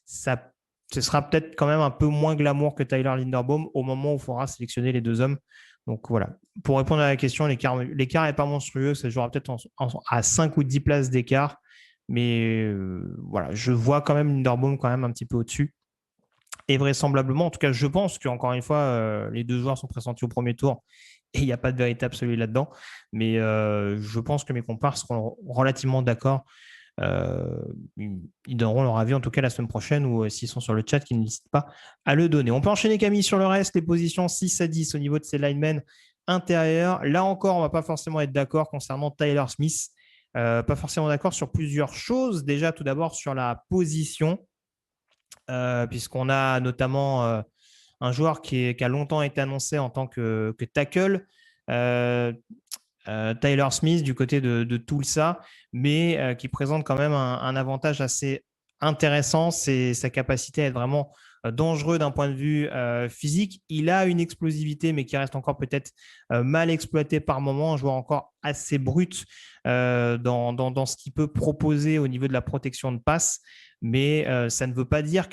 ce sera peut-être quand même un peu moins glamour que Tyler Linderbaum au moment où il faudra sélectionner les deux hommes. Donc voilà, pour répondre à la question, l'écart n'est pas monstrueux, ça jouera peut-être à 5 ou 10 places d'écart, mais voilà, je vois quand même Linderbaum quand même un petit peu au-dessus. Et vraisemblablement, en tout cas, je pense qu'encore une fois, les deux joueurs sont pressentis au premier tour et il n'y a pas de vérité absolue là-dedans. Mais je pense que mes compars seront relativement d'accord. Ils donneront leur avis en tout cas la semaine prochaine ou s'ils sont sur le chat, qu'ils n'hésitent pas à le donner. On peut enchaîner Camille sur le reste, les positions 6 à 10 au niveau de ces linemen intérieurs. Là encore, on ne va pas forcément être d'accord concernant Tyler Smith. Pas forcément d'accord sur plusieurs choses. Déjà, tout d'abord sur la position. Puisqu'on a notamment un joueur qui a longtemps été annoncé en tant que tackle, Tyler Smith du côté de Tulsa, mais qui présente quand même un avantage assez intéressant, c'est sa capacité à être vraiment dangereux d'un point de vue physique. Il a une explosivité, mais qui reste encore peut-être mal exploitée par moment, un joueur encore assez brut dans ce qu'il peut proposer au niveau de la protection de passe, mais ça ne veut pas dire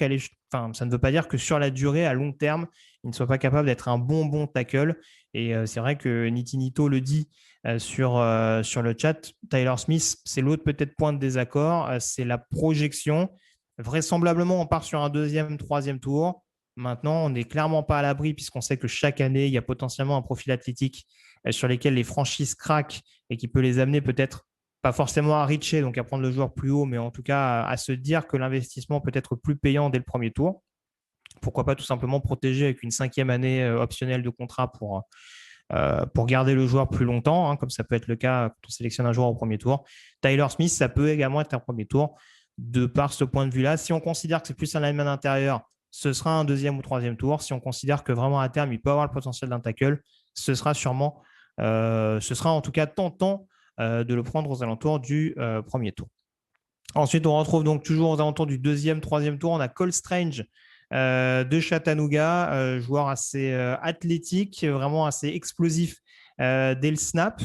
ça ne veut pas dire que sur la durée, à long terme, il ne soit pas capable d'être un bon tackle. Et c'est vrai que Nitinito le dit sur le chat. Tyler Smith, c'est l'autre peut-être point de désaccord, c'est la projection. Vraisemblablement, on part sur un deuxième, troisième tour. Maintenant, on n'est clairement pas à l'abri puisqu'on sait que chaque année, il y a potentiellement un profil athlétique sur lesquels les franchises craquent et qui peut les amener peut-être pas forcément à reacher, donc à prendre le joueur plus haut, mais en tout cas à se dire que l'investissement peut être plus payant dès le premier tour. Pourquoi pas tout simplement protéger avec une 5e année optionnelle de contrat pour garder le joueur plus longtemps, hein, comme ça peut être le cas quand on sélectionne un joueur au premier tour. Tyler Smith, ça peut également être un premier tour de par ce point de vue-là. Si on considère que c'est plus un lineman intérieur, ce sera un deuxième ou troisième tour. Si on considère que vraiment à terme, il peut avoir le potentiel d'un tackle, ce sera en tout cas tentant de le prendre aux alentours du premier tour. Ensuite, on retrouve donc toujours aux alentours du deuxième, troisième tour. On a Cole Strange de Chattanooga, joueur assez athlétique, vraiment assez explosif dès le snap.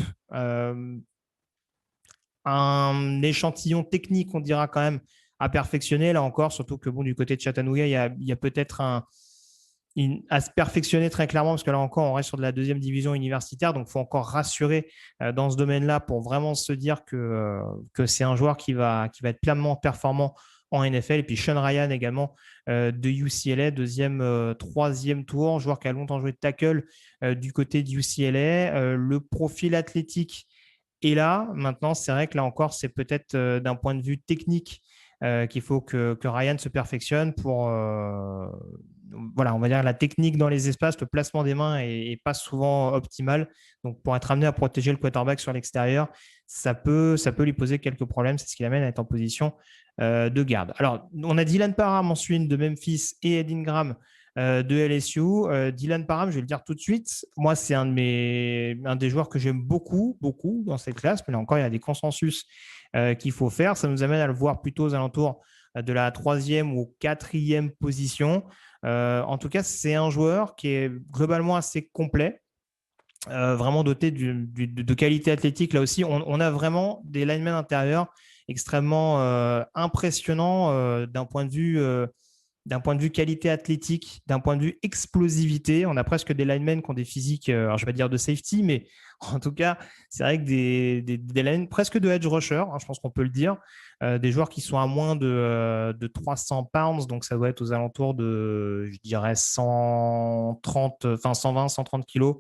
Un échantillon technique, on dira quand même, à perfectionner, là encore, surtout que du côté de Chattanooga, il y a peut-être à se perfectionner très clairement, parce que là encore, on reste sur de la deuxième division universitaire, donc il faut encore rassurer dans ce domaine-là pour vraiment se dire que c'est un joueur qui va être pleinement performant en NFL. Et puis Sean Ryan également de UCLA, troisième tour, joueur qui a longtemps joué de tackle du côté de UCLA. Le profil athlétique est là. Maintenant, c'est vrai que là encore, c'est peut-être d'un point de vue technique qu'il faut que Ryan se perfectionne pour voilà, on va dire la technique dans les espaces, le placement des mains est pas souvent optimal. Donc, pour être amené à protéger le quarterback sur l'extérieur, ça peut lui poser quelques problèmes. C'est ce qui l'amène à être en position de garde. Alors, on a Dylan Parham ensuite de Memphis et Ed Ingram de LSU. Dylan Parham, je vais le dire tout de suite, moi, c'est un des joueurs que j'aime beaucoup dans cette classe, mais là encore, il y a des consensus qu'il faut faire. Ça nous amène à le voir plutôt aux alentours de la 3e ou 4e position. En tout cas, c'est un joueur qui est globalement assez complet, vraiment doté de qualité athlétique. Là aussi, on a vraiment des linemen intérieurs extrêmement impressionnants d'un point de vue qualité athlétique, d'un point de vue explosivité. On a presque des linemen qui ont des physiques, alors je ne vais pas dire de safety, mais en tout cas, c'est vrai que des linemen presque de edge rusher, hein, je pense qu'on peut le dire. Des joueurs qui sont à moins de 300 pounds, donc ça doit être aux alentours de, je dirais, 130, enfin 120, 130 kilos,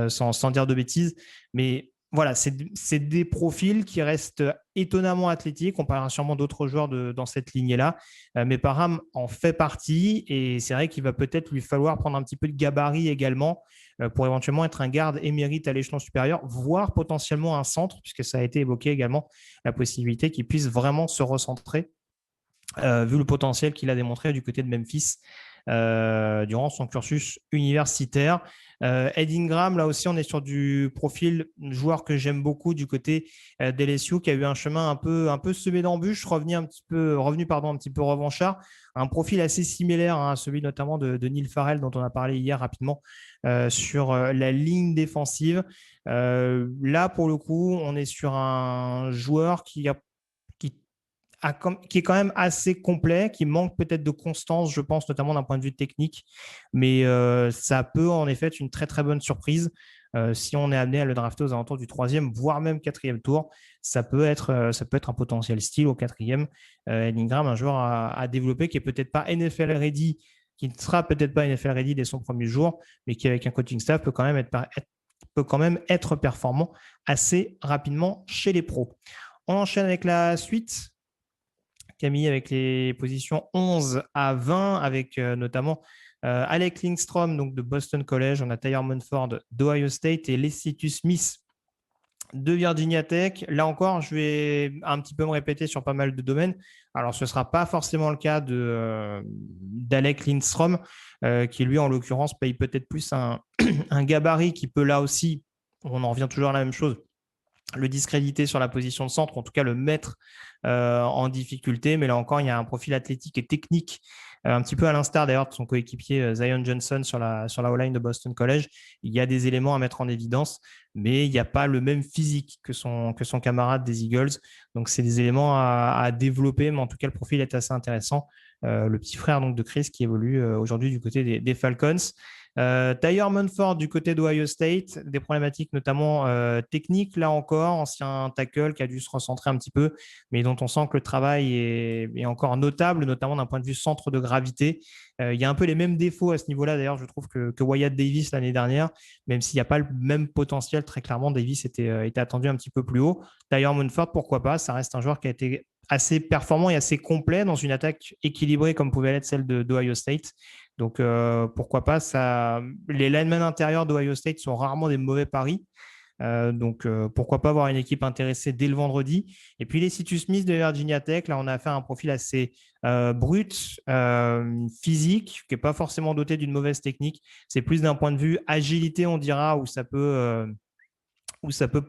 sans dire de bêtises. Mais voilà, c'est des profils qui restent étonnamment athlétiques. On parlera sûrement d'autres joueurs dans cette lignée-là. Mais Parham en fait partie et c'est vrai qu'il va peut-être lui falloir prendre un petit peu de gabarit également pour éventuellement être un garde émérite à l'échelon supérieur, voire potentiellement un centre, puisque ça a été évoqué également, la possibilité qu'il puisse vraiment se recentrer, vu le potentiel qu'il a démontré du côté de Memphis durant son cursus universitaire. Ed Ingram, là aussi, on est sur du profil joueur que j'aime beaucoup du côté d'LSU, qui a eu un chemin un peu semé d'embûches, revenu un petit peu revanchard, un profil assez similaire à celui notamment de Neil Farrell, dont on a parlé hier rapidement sur la ligne défensive. Là, pour le coup, on est sur un joueur qui qui est quand même assez complet, qui manque peut-être de constance, je pense, notamment d'un point de vue technique. Mais ça peut en effet être une très très bonne surprise. Si on est amené à le drafter aux alentours du troisième, voire même quatrième tour, ça peut être un potentiel style au quatrième. Ingram, un joueur à développer qui est peut-être pas NFL ready, qui ne sera peut-être pas NFL ready dès son premier jour, mais qui avec un coaching staff peut quand même peut quand même être performant assez rapidement chez les pros. On enchaîne avec la suite. Camille, avec les positions 11 à 20, avec notamment Alec Lindstrom donc de Boston College. On a Tyler Munford d'Ohio State et Lecitus Smith de Virginia Tech. Là encore, je vais un petit peu me répéter sur pas mal de domaines. Alors, ce ne sera pas forcément le cas d'Alec Lindstrom, qui lui, en l'occurrence, paye peut-être plus un gabarit qui peut là aussi, on en revient toujours à la même chose, le discréditer sur la position de centre, en tout cas le mettre en difficulté. Mais là encore, il y a un profil athlétique et technique, un petit peu à l'instar d'ailleurs de son coéquipier Zion Johnson sur la O-line de Boston College. Il y a des éléments à mettre en évidence, mais il n'y a pas le même physique que son camarade des Eagles. Donc, c'est des éléments à développer, mais en tout cas, le profil est assez intéressant. Le petit frère donc, de Chris qui évolue aujourd'hui du côté des Falcons. Tyler Munford du côté d'Ohio State, des problématiques notamment techniques, là encore, ancien tackle qui a dû se recentrer un petit peu, mais dont on sent que le travail est encore notable, notamment d'un point de vue centre de gravité. Il y a un peu les mêmes défauts à ce niveau-là, d'ailleurs, je trouve que Wyatt Davis l'année dernière, même s'il n'y a pas le même potentiel, très clairement, Davis était attendu un petit peu plus haut. Tyler Munford, pourquoi pas, ça reste un joueur qui a été assez performant et assez complet dans une attaque équilibrée comme pouvait l'être celle d'Ohio State. Donc, pourquoi pas ça. Les linemen intérieurs d'Ohio State sont rarement des mauvais paris. Donc, pourquoi pas avoir une équipe intéressée dès le vendredi. Et puis, les Lecitus Smith de Virginia Tech, là, on a affaire à un profil assez brut, physique, qui n'est pas forcément doté d'une mauvaise technique. C'est plus d'un point de vue agilité, on dira, où ça peut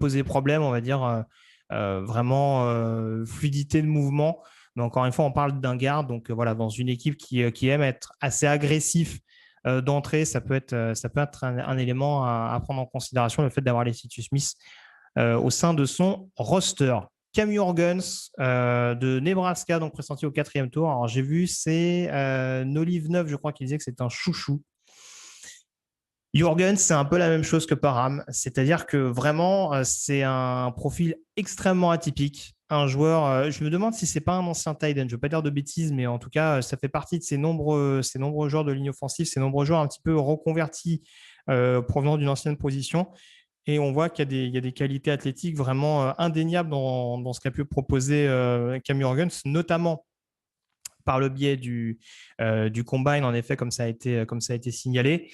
poser problème, on va dire, vraiment fluidité de mouvement. Mais encore une fois, on parle d'un garde. Donc voilà, dans une équipe qui aime être assez agressif d'entrée, ça peut être un élément à prendre en considération, le fait d'avoir les Lecitus Smith au sein de son roster. Cam Jurgens de Nebraska, donc pressenti au quatrième tour. Alors j'ai vu, c'est Nolive 9, je crois qu'il disait que c'est un chouchou. Jurgens, c'est un peu la même chose que Parham, c'est-à-dire que vraiment, c'est un profil extrêmement atypique. Un joueur, je me demande si c'est pas un ancien tight end, je ne veux pas dire de bêtises, mais en tout cas, ça fait partie de ces nombreux joueurs de ligne offensive, ces nombreux joueurs un petit peu reconvertis provenant d'une ancienne position. Et on voit qu'il y a des qualités athlétiques vraiment indéniables dans ce qu'a pu proposer Cam Jurgens, notamment par le biais du combine, en effet, comme ça a été signalé.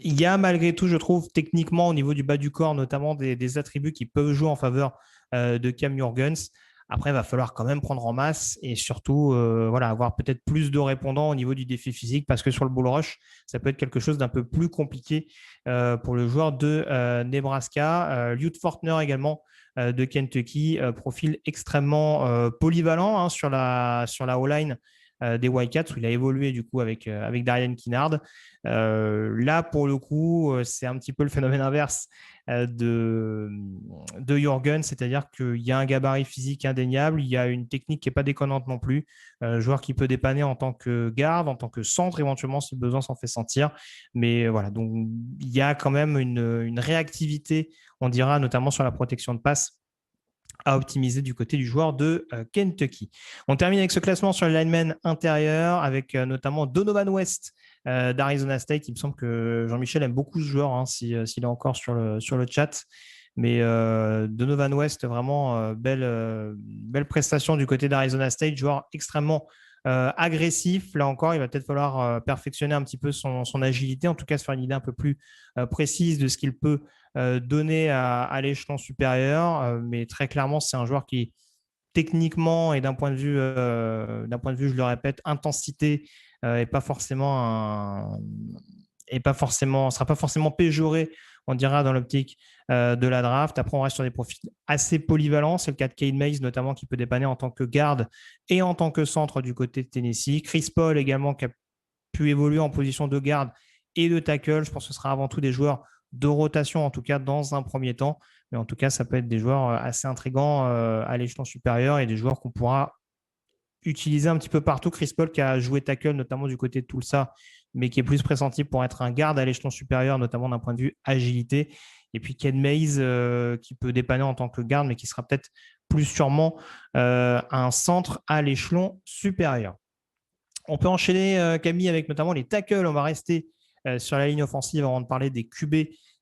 Il y a malgré tout, je trouve, techniquement, au niveau du bas du corps, notamment des attributs qui peuvent jouer en faveur de Cam Jurgens. Après, il va falloir quand même prendre en masse et surtout avoir peut-être plus de répondants au niveau du défi physique parce que sur le bull rush, ça peut être quelque chose d'un peu plus compliqué pour le joueur de Nebraska. Lute Fortner également de Kentucky, profil extrêmement polyvalent sur la O-line des Wildcats, où il a évolué du coup avec Darian Kinnard. Là, pour le coup, c'est un petit peu le phénomène inverse de Jürgen, c'est-à-dire qu'il y a un gabarit physique indéniable, il y a une technique qui n'est pas déconnante non plus, joueur qui peut dépanner en tant que garde, en tant que centre éventuellement si besoin s'en fait sentir. Mais voilà, donc il y a quand même une réactivité, on dira, notamment sur la protection de passe à optimiser du côté du joueur de Kentucky. On termine avec ce classement sur les linemen intérieurs avec notamment Donovan West d'Arizona State. Il me semble que Jean-Michel aime beaucoup ce joueur, hein, s'il est encore sur le chat. Mais Donovan West, vraiment belle prestation du côté d'Arizona State, joueur extrêmement agressif. Là encore, il va peut-être falloir perfectionner un petit peu son agilité, en tout cas se faire une idée un peu plus précise de ce qu'il peut donner à l'échelon supérieur. Mais très clairement, c'est un joueur qui, techniquement et d'un point de vue, je le répète, intensité, et pas forcément sera pas forcément péjoré, on dira, dans l'optique de la draft. Après, on reste sur des profils assez polyvalents. C'est le cas de Cade Mays, notamment, qui peut dépanner en tant que garde et en tant que centre du côté de Tennessee. Chris Paul également, qui a pu évoluer en position de garde et de tackle. Je pense que ce sera avant tout des joueurs de rotation, en tout cas dans un premier temps. Mais en tout cas, ça peut être des joueurs assez intrigants à l'échelon supérieur et des joueurs qu'on pourra utiliser un petit peu partout. Chris Paul qui a joué tackle, notamment du côté de Tulsa, mais qui est plus pressenti pour être un garde à l'échelon supérieur, notamment d'un point de vue agilité. Et puis Ken Mays qui peut dépanner en tant que garde, mais qui sera peut-être plus sûrement un centre à l'échelon supérieur. On peut enchaîner, Camille, avec notamment les tackles. On va rester sur la ligne offensive avant de parler des QB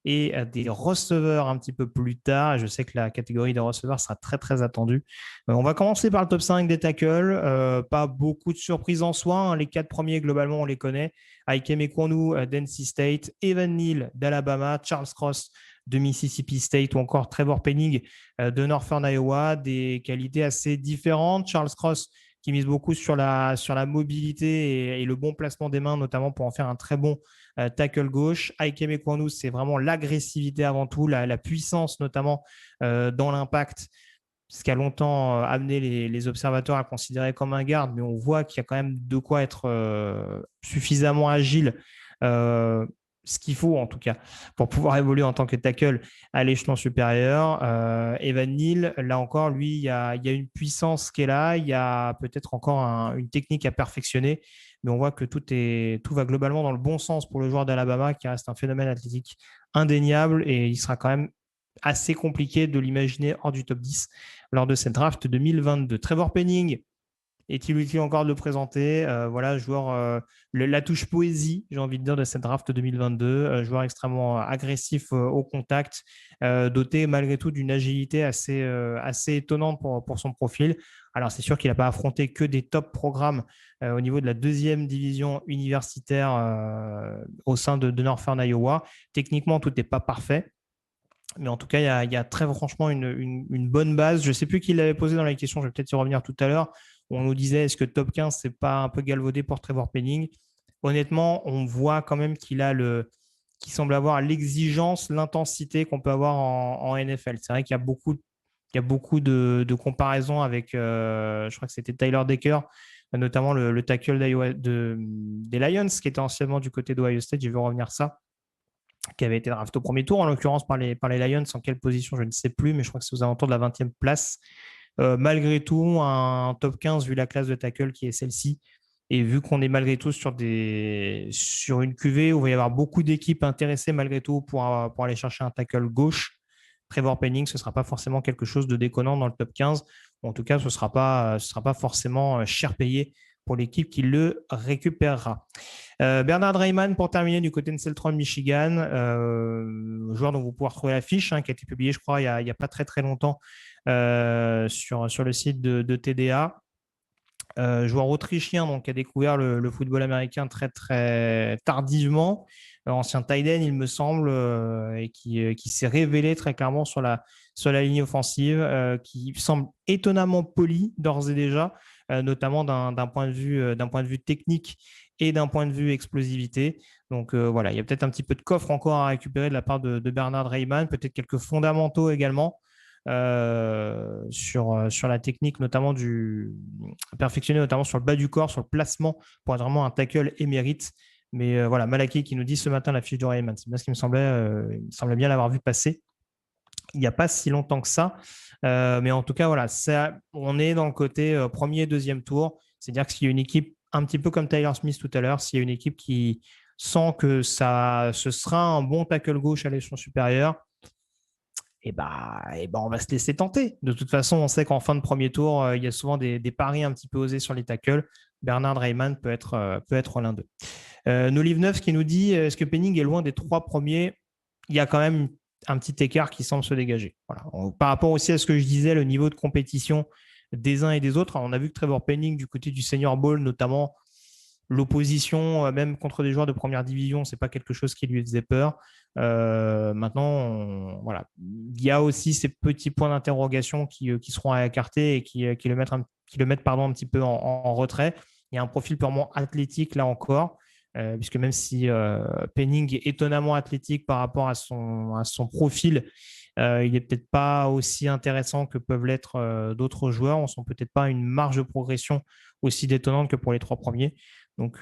et des receveurs un petit peu plus tard. Je sais que la catégorie des receveurs sera très, très attendue. On va commencer par le top 5 des tackles. Pas beaucoup de surprises en soi, hein. Les 4 premiers, globalement, on les connaît. Ikem Ekwonu d'NC State, Evan Neal d'Alabama, Charles Cross de Mississippi State ou encore Trevor Penning de Northern Iowa. Des qualités assez différentes. Charles Cross qui mise beaucoup sur la mobilité et le bon placement des mains, notamment pour en faire un très bon tackle gauche. Ikem Ekwonu, c'est vraiment l'agressivité avant tout, la puissance notamment dans l'impact, ce qui a longtemps amené les observateurs à le considérer comme un garde, mais on voit qu'il y a quand même de quoi être suffisamment agile, ce qu'il faut en tout cas, pour pouvoir évoluer en tant que tackle à l'échelon supérieur. Evan Neal, là encore, lui, il y a une puissance qui est là, il y a peut-être encore une technique à perfectionner, mais on voit que tout va globalement dans le bon sens pour le joueur d'Alabama, qui reste un phénomène athlétique indéniable, et il sera quand même assez compliqué de l'imaginer hors du top 10 lors de cette draft 2022. Trevor Penning, est-il utile encore de le présenter? Voilà, joueur, la touche poésie, j'ai envie de dire, de cette draft 2022. Joueur extrêmement agressif au contact, doté malgré tout d'une agilité assez étonnante pour son profil. Alors, c'est sûr qu'il n'a pas affronté que des top programmes au niveau de la deuxième division universitaire au sein de Northern Iowa. Techniquement, tout n'est pas parfait. Mais en tout cas, il y a très franchement une bonne base. Je ne sais plus qui l'avait posé dans la question, je vais peut-être y revenir tout à l'heure. On nous disait, est-ce que top 15, c'est pas un peu galvaudé pour Trevor Penning? Honnêtement, on voit quand même qu'il semble avoir l'exigence, l'intensité qu'on peut avoir en NFL. C'est vrai qu'il y a beaucoup de comparaisons avec, je crois que c'était Tyler Decker, notamment le tackle des Lions, qui était anciennement du côté d'Ohio State. Je vais revenir ça, qui avait été drafté au premier tour, en l'occurrence par les Lions. En quelle position, je ne sais plus, mais je crois que c'est aux alentours de la 20e place. Malgré tout, un top 15, vu la classe de tackle qui est celle-ci, et vu qu'on est malgré tout sur une cuvée où il va y avoir beaucoup d'équipes intéressées malgré tout pour aller chercher un tackle gauche, Trevor Penning, ce ne sera pas forcément quelque chose de déconnant dans le top 15. En tout cas, ce ne sera pas forcément cher payé pour l'équipe qui le récupérera. Bernard Reimann, pour terminer, du côté de Central Michigan, joueur dont vous pouvez retrouver la fiche, qui a été publiée, je crois, il n'y a pas très très longtemps sur le site de TDA. Joueur autrichien, donc, qui a découvert le football américain très très tardivement, ancien tight end, il me semble, et qui s'est révélé très clairement sur la ligne offensive, qui semble étonnamment poli d'ores et déjà, notamment d'un point de vue technique et d'un point de vue explosivité. Donc voilà, il y a peut-être un petit peu de coffre encore à récupérer de la part de Bernard Reimann, peut-être quelques fondamentaux également. sur la technique, notamment perfectionner notamment sur le bas du corps, sur le placement, pour être vraiment un tackle émérite. Mais voilà, Malakai qui nous dit ce matin la fiche de Rayman, c'est bien ce qui me semblait. Il me semblait bien l'avoir vu passer il n'y a pas si longtemps que ça. Mais en tout cas, voilà, on est dans le côté premier et deuxième tour. C'est-à-dire que s'il y a une équipe, un petit peu comme Tyler Smith tout à l'heure, s'il y a une équipe qui sent que ce sera un bon tackle gauche à l'échelon supérieur, on va se laisser tenter. De toute façon, on sait qu'en fin de premier tour, il y a souvent des paris un petit peu osés sur les tackles. Bernard Rayman peut être l'un d'eux. Nolive 9 qui nous dit est-ce que Penning est loin des 3 premiers? Il y a quand même un petit écart qui semble se dégager. Voilà. Par rapport aussi à ce que je disais, le niveau de compétition des uns et des autres, on a vu que Trevor Penning, du côté du Senior Bowl notamment, l'opposition, même contre des joueurs de première division, c'est pas quelque chose qui lui faisait peur. Maintenant, voilà, il y a aussi ces petits points d'interrogation qui seront à écarter et qui le mettent, un petit peu en retrait. Il y a un profil purement athlétique là encore, puisque même si Penning est étonnamment athlétique par rapport à son profil, il n'est peut-être pas aussi intéressant que peuvent l'être d'autres joueurs. On ne sent peut-être pas une marge de progression aussi détonnante que pour les 3 premiers. Donc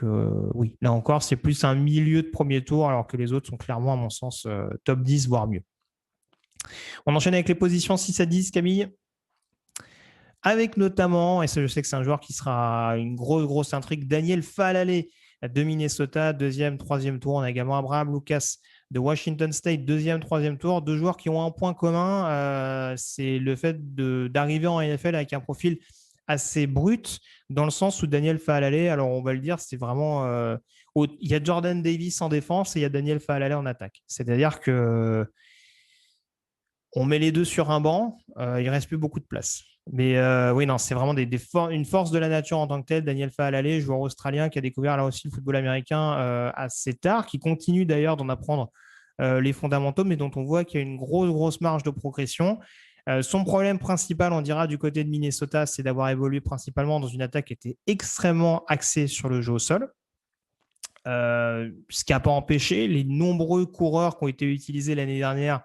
oui, là encore, c'est plus un milieu de premier tour, alors que les autres sont clairement, à mon sens, top 10, voire mieux. On enchaîne avec les positions 6 à 10, Camille. Avec notamment, et ça je sais que c'est un joueur qui sera une grosse intrigue, Daniel Faalele de Minnesota, deuxième, troisième tour. On a également Abraham Lucas de Washington State, deuxième, troisième tour. 2 joueurs qui ont un point commun, c'est le fait d'arriver en NFL avec un profil assez brut, dans le sens où Daniel Faalele, alors on va le dire, c'est vraiment... il y a Jordan Davis en défense et il y a Daniel Faalele en attaque. C'est-à-dire que on met les deux sur un banc, il ne reste plus beaucoup de place. Mais oui, non, c'est vraiment une force de la nature en tant que telle. Daniel Faalele, joueur australien qui a découvert là aussi le football américain assez tard, qui continue d'ailleurs d'en apprendre les fondamentaux, mais dont on voit qu'il y a une grosse marge de progression. Son problème principal, on dira, du côté de Minnesota, c'est d'avoir évolué principalement dans une attaque qui était extrêmement axée sur le jeu au sol. Ce qui n'a pas empêché les nombreux coureurs qui ont été utilisés l'année dernière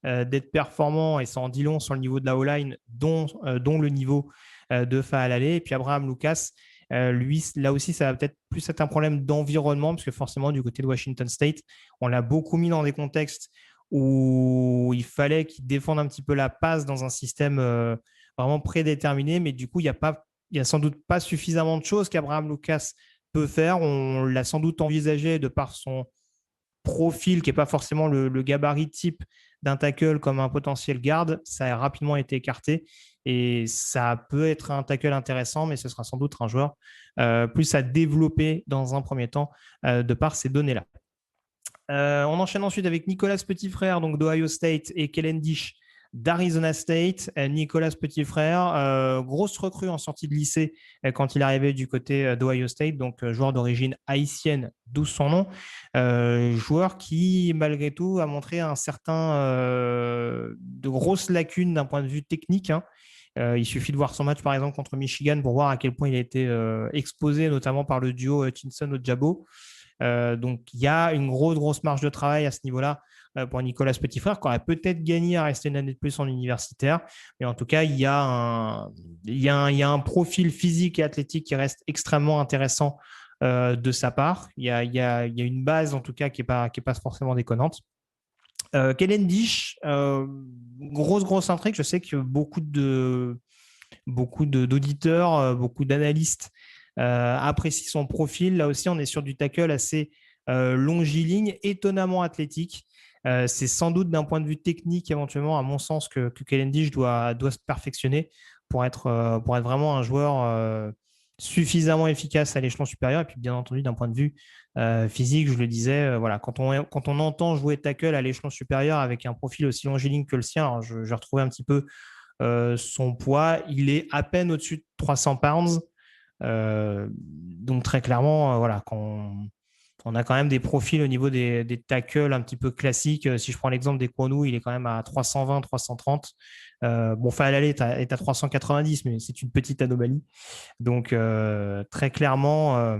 d'être performants, et ça en dit long sur le niveau de la O-line, dont le niveau de Faalele. Et puis Abraham Lucas, lui, là aussi, ça va peut-être plus être un problème d'environnement, parce que forcément, du côté de Washington State, on l'a beaucoup mis dans des contextes où il fallait qu'il défende un petit peu la passe dans un système vraiment prédéterminé, mais du coup, il n'y a sans doute pas suffisamment de choses qu'Abraham Lucas peut faire. On l'a sans doute envisagé de par son profil, qui n'est pas forcément le gabarit type d'un tackle comme un potentiel garde. Ça a rapidement été écarté et ça peut être un tackle intéressant, mais ce sera sans doute un joueur plus à développer dans un premier temps de par ces données-là. On enchaîne ensuite avec Nicolas Petit Frère, donc d'Ohio State, et Kellen Dish d'Arizona State. Nicolas Petit Frère, grosse recrue en sortie de lycée quand il est arrivé du côté d'Ohio State, donc joueur d'origine haïtienne, d'où son nom. Joueur qui, malgré tout, a montré un certain de grosses lacunes d'un point de vue technique. Il suffit de voir son match, par exemple, contre Michigan pour voir à quel point il a été exposé, notamment par le duo Hutchinson-Ojabo. Donc, il y a une grosse marge de travail à ce niveau-là pour Nicolas Petit Frère, qui aurait peut-être gagné à rester une année de plus en universitaire. Mais en tout cas, il y a un profil physique et athlétique qui reste extrêmement intéressant de sa part. Il y a une base, en tout cas, qui n'est pas forcément déconnante. Kellen Dish, grosse intrigue. Je sais que beaucoup d'auditeurs, beaucoup d'analystes apprécient son profil. Là aussi, on est sur du tackle assez longiligne, étonnamment athlétique. C'est sans doute d'un point de vue technique, éventuellement, à mon sens, que Kellen Dish doit se perfectionner pour être vraiment un joueur suffisamment efficace à l'échelon supérieur. Et puis, bien entendu, d'un point de vue physique, je le disais, voilà, quand on entend jouer tackle à l'échelon supérieur avec un profil aussi longiligne que le sien, alors j'ai retrouvé un petit peu son poids, il est à peine au-dessus de 300 pounds. Donc très clairement, voilà, on a quand même des profils au niveau des tackles un petit peu classiques. Si je prends l'exemple des Kwonu, il est quand même à 320, 330. Bon, Faalele est à 390, mais c'est une petite anomalie. Donc très clairement,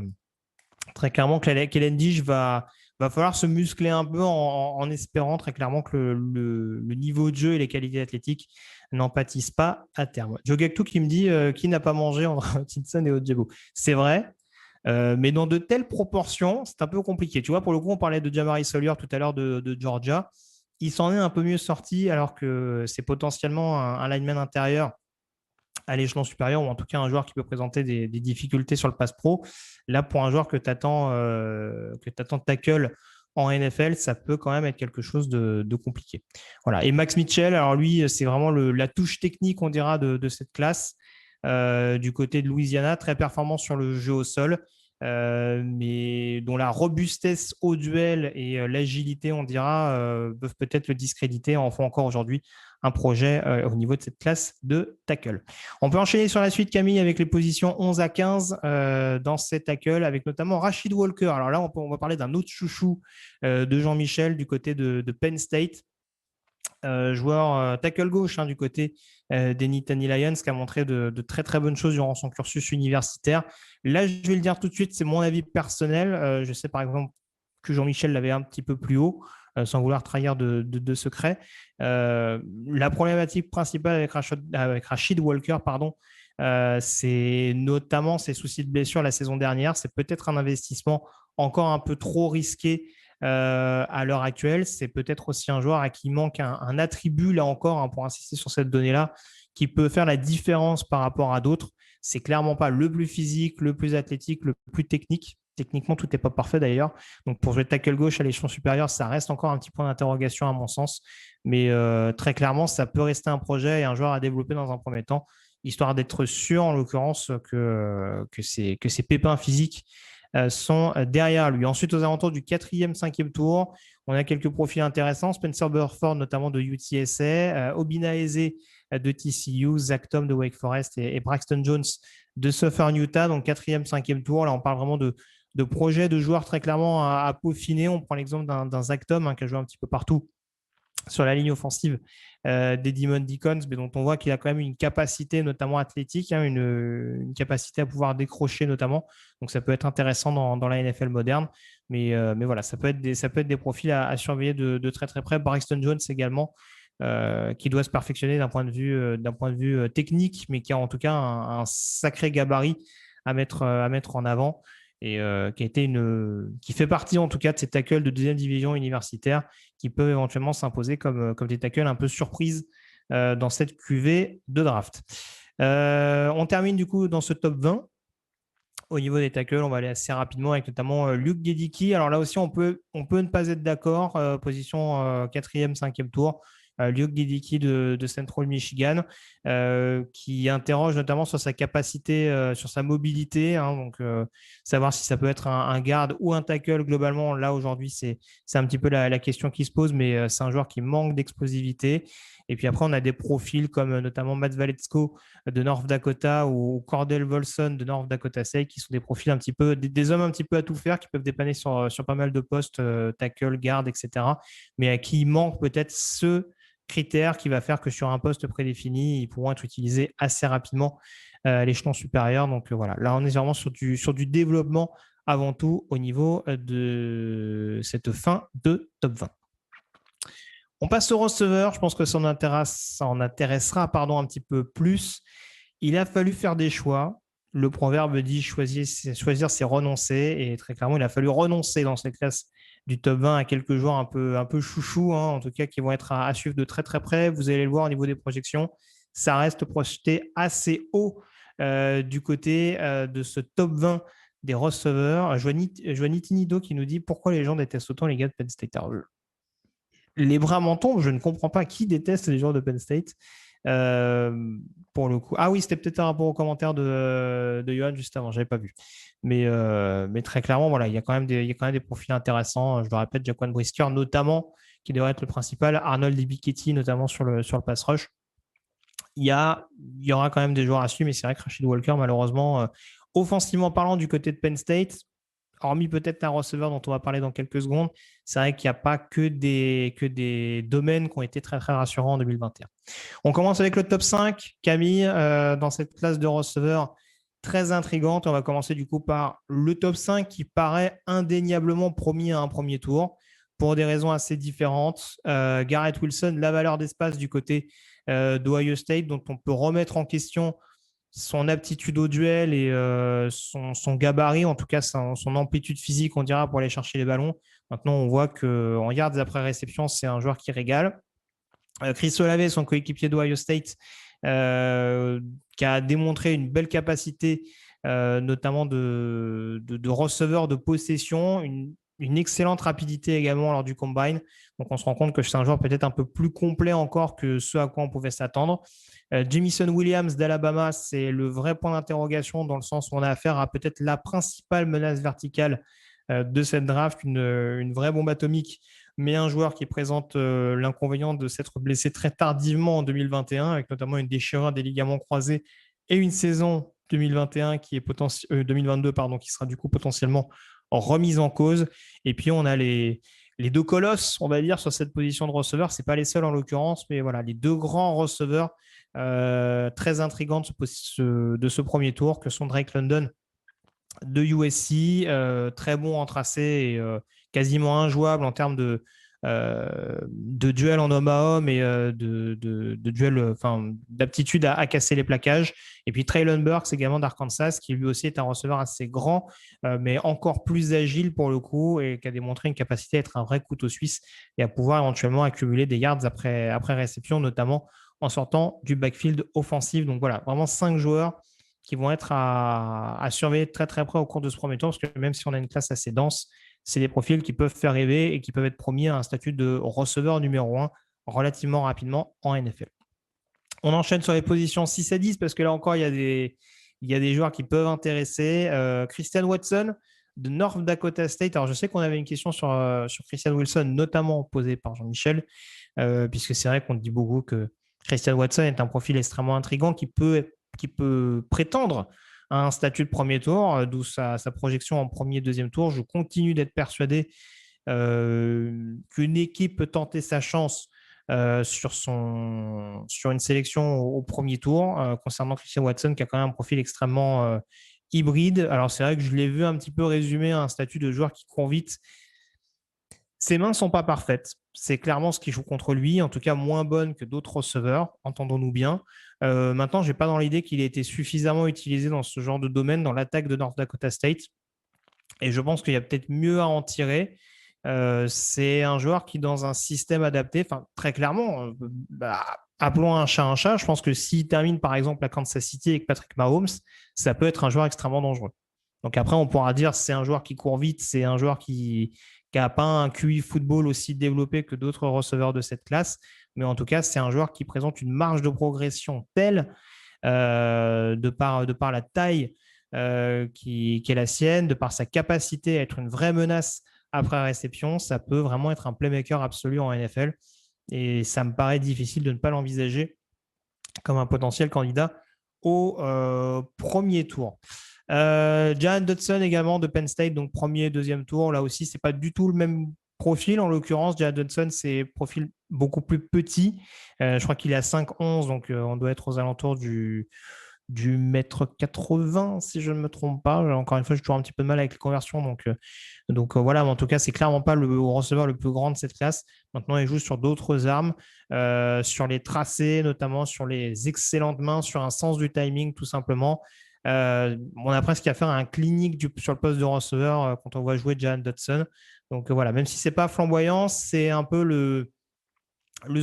Kellen Dish va falloir se muscler un peu en espérant très clairement que le niveau de jeu et les qualités athlétiques n'en pâtissent pas à terme. Joe Gactou qui me dit qui n'a pas mangé entre Hutchinson et Ojabo. C'est vrai, mais dans de telles proportions, c'est un peu compliqué. Tu vois, pour le coup, on parlait de Jamari Sawyer tout à l'heure de Georgia. Il s'en est un peu mieux sorti alors que c'est potentiellement un lineman intérieur à l'échelon supérieur ou en tout cas un joueur qui peut présenter des difficultés sur le pass pro. Là, pour un joueur que tu attends tackle en NFL, ça peut quand même être quelque chose de compliqué. Voilà. Et Max Mitchell, alors lui, c'est vraiment la touche technique, on dira, de cette classe du côté de Louisiana, très performant sur le jeu au sol. Mais dont la robustesse au duel et l'agilité, on dira, peuvent peut-être le discréditer. En font encore aujourd'hui un projet au niveau de cette classe de tackle. On peut enchaîner sur la suite, Camille, avec les positions 11 à 15 dans ces tackles, avec notamment Rashid Walker. Alors là, on va parler d'un autre chouchou de Jean-Michel du côté de Penn State. Joueur tackle gauche du côté des Nittany Lions, qui a montré de très très bonnes choses durant son cursus universitaire. Là, je vais le dire tout de suite, c'est mon avis personnel. Je sais par exemple que Jean-Michel l'avait un petit peu plus haut, sans vouloir trahir de secret. La problématique principale avec Rashid Walker, c'est notamment ses soucis de blessure la saison dernière. C'est peut-être un investissement encore un peu trop risqué à l'heure actuelle. C'est peut-être aussi un joueur à qui manque un attribut, là encore, pour insister sur cette donnée-là, qui peut faire la différence par rapport à d'autres. C'est clairement pas le plus physique, le plus athlétique, le plus technique. Techniquement, tout n'est pas parfait d'ailleurs. Donc, pour jouer tackle gauche à l'échelon supérieur, ça reste encore un petit point d'interrogation à mon sens. Mais très clairement, ça peut rester un projet et un joueur à développer dans un premier temps, histoire d'être sûr, en l'occurrence, que ces pépins physiques sont derrière lui. Ensuite, aux alentours du 4e, 5e tour, on a quelques profils intéressants. Spencer Burford, notamment de UTSA, Obina Eze de TCU, Zach Tom de Wake Forest et Braxton Jones de Southern Utah. Donc, 4e, 5e tour. Là, on parle vraiment de projets de joueurs très clairement à peaufiner. On prend l'exemple d'un Zach Tom qui a joué un petit peu partout sur la ligne offensive des Demon Deacons, mais dont on voit qu'il a quand même une capacité, notamment athlétique, une capacité à pouvoir décrocher notamment. Donc ça peut être intéressant dans la NFL moderne. Mais voilà, ça peut être des profils à surveiller de très très près. Braxton Jones également, qui doit se perfectionner d'un point de vue technique, mais qui a en tout cas un sacré gabarit à mettre en avant. Et qui fait partie en tout cas de ces tackles de deuxième division universitaire qui peuvent éventuellement s'imposer comme des tackles un peu surprises dans cette cuvée de draft. On termine du coup dans ce top 20. Au niveau des tackles, on va aller assez rapidement avec notamment Luke Gedicki. Alors là aussi, on peut ne pas être d'accord. Position 4e, 5e tour. Luke Gedicki de Central Michigan, qui interroge notamment sur sa capacité, sur sa mobilité. Donc, savoir si ça peut être un garde ou un tackle globalement. Là, aujourd'hui, c'est un petit peu la question qui se pose, mais c'est un joueur qui manque d'explosivité. Et puis après, on a des profils comme notamment Matt Valetsko de North Dakota ou Cordell Volson de North Dakota State, qui sont des profils un petit peu, des hommes un petit peu à tout faire, qui peuvent dépanner sur pas mal de postes, tackle, garde, etc. Mais à qui il manque peut-être ce critère qui va faire que sur un poste prédéfini, ils pourront être utilisés assez rapidement à l'échelon supérieur. Donc voilà, là, on est vraiment sur du développement avant tout au niveau de cette fin de top 20. On passe au receveur. Je pense que ça en intéressera un petit peu plus. Il a fallu faire des choix. Le proverbe dit choisir, c'est renoncer. Et très clairement, il a fallu renoncer dans cette classe du top 20 à quelques joueurs un peu chouchous, en tout cas qui vont être à suivre de très très près. Vous allez le voir au niveau des projections. Ça reste projeté assez haut du côté de ce top 20 des receveurs. Je vois Nitinido qui nous dit pourquoi les gens détestent autant les gars de Penn State. Alors, les bras m'en tombent, je ne comprends pas qui déteste les joueurs de Penn State. Pour le coup. Ah oui, c'était peut-être un rapport aux commentaires de Johan juste avant, je n'avais pas vu. Mais très clairement, voilà, il y a quand même des profils intéressants. Je le répète, Jaquan Brisker, notamment, qui devrait être le principal. Arnold Ebiketie, notamment sur le pass rush. Il y aura quand même des joueurs à suivre, mais c'est vrai que Rashid Walker, malheureusement, offensivement parlant, du côté de Penn State, hormis peut-être un receveur dont on va parler dans quelques secondes, c'est vrai qu'il n'y a pas que des domaines qui ont été très, très rassurants en 2021. On commence avec le top 5. Camille, dans cette classe de receveurs très intrigante, on va commencer du coup par le top 5 qui paraît indéniablement promis à un premier tour. pour des raisons assez différentes. Garrett Wilson, la valeur d'espace du côté d'Ohio State, dont on peut remettre en question son aptitude au duel et son gabarit, en tout cas son amplitude physique, on dira, pour aller chercher les ballons. Maintenant, on voit qu'en yards après réception, c'est un joueur qui régale. Chris Olave, son coéquipier d'Ohio State, qui a démontré une belle capacité, notamment de receveur de possession, une excellente rapidité également lors du combine. Donc, on se rend compte que c'est un joueur peut-être un peu plus complet encore que ce à quoi on pouvait s'attendre. Jamison Williams d'Alabama, c'est le vrai point d'interrogation dans le sens où on a affaire à peut-être la principale menace verticale de cette draft, une vraie bombe atomique, mais un joueur qui présente l'inconvénient de s'être blessé très tardivement en 2021, avec notamment une déchirure des ligaments croisés et une saison 2021 qui est 2022 pardon, qui sera du coup potentiellement remise en cause. Et puis on a les deux colosses, on va dire, sur cette position de receveur. C'est pas les seuls en l'occurrence, mais voilà, les deux grands receveurs très intrigants de ce premier tour, que sont Drake London de USC, très bon en tracé et quasiment injouable en termes de duel en homme à homme et de duel, d'aptitude à casser les plaquages. Et puis Traylon Burks également d'Arkansas, qui lui aussi est un receveur assez grand, mais encore plus agile pour le coup et qui a démontré une capacité à être un vrai couteau suisse et à pouvoir éventuellement accumuler des yards après réception, notamment en sortant du backfield offensif. Donc voilà, vraiment 5 joueurs qui vont être à surveiller très très près au cours de ce premier tour, parce que même si on a une classe assez dense, c'est des profils qui peuvent faire rêver et qui peuvent être promis à un statut de receveur numéro 1 relativement rapidement en NFL. On enchaîne sur les positions 6 à 10, parce que là encore, il y a des joueurs qui peuvent intéresser. Christian Watson de North Dakota State. Alors, je sais qu'on avait une question sur Christian Wilson, notamment posée par Jean-Michel, puisque c'est vrai qu'on dit beaucoup que Christian Watson est un profil extrêmement intriguant qui peut prétendre à un statut de premier tour, d'où sa projection en premier, deuxième tour. Je continue d'être persuadé qu'une équipe peut tenter sa chance sur une sélection au premier tour, concernant Christian Watson, qui a quand même un profil extrêmement hybride. Alors, c'est vrai que je l'ai vu un petit peu résumé à un statut de joueur qui court vite. Ses mains ne sont pas parfaites. C'est clairement ce qui joue contre lui, en tout cas moins bonne que d'autres receveurs, entendons-nous bien. Maintenant, je n'ai pas dans l'idée qu'il ait été suffisamment utilisé dans ce genre de domaine, dans l'attaque de North Dakota State. Et je pense qu'il y a peut-être mieux à en tirer. C'est un joueur qui, dans un système adapté, très clairement, appelons un chat, je pense que s'il termine par exemple à Kansas City avec Patrick Mahomes, ça peut être un joueur extrêmement dangereux. Donc après, on pourra dire c'est un joueur qui court vite, c'est un joueur qui n'a pas un QI football aussi développé que d'autres receveurs de cette classe, mais en tout cas, c'est un joueur qui présente une marge de progression telle, de par la taille qui est la sienne, de par sa capacité à être une vraie menace après réception, ça peut vraiment être un playmaker absolu en NFL. Et ça me paraît difficile de ne pas l'envisager comme un potentiel candidat au premier tour. Jahan Dotson également de Penn State, donc premier, deuxième tour. Là aussi, c'est pas du tout le même profil. En l'occurrence, Jahan Dotson, c'est profil beaucoup plus petit. Je crois qu'il est à 5'11", donc on doit être aux alentours du 1,80 m, si je ne me trompe pas. Encore une fois, j'ai toujours un petit peu de mal avec les conversions. Donc voilà, mais en tout cas, c'est clairement pas le receveur le plus grand de cette classe. Maintenant, il joue sur d'autres armes, sur les tracés, notamment sur les excellentes mains, sur un sens du timing, tout simplement. On a presque à faire un clinique sur le poste de receveur quand on voit jouer Jahan Dotson. Donc voilà, même si c'est pas flamboyant, c'est un peu le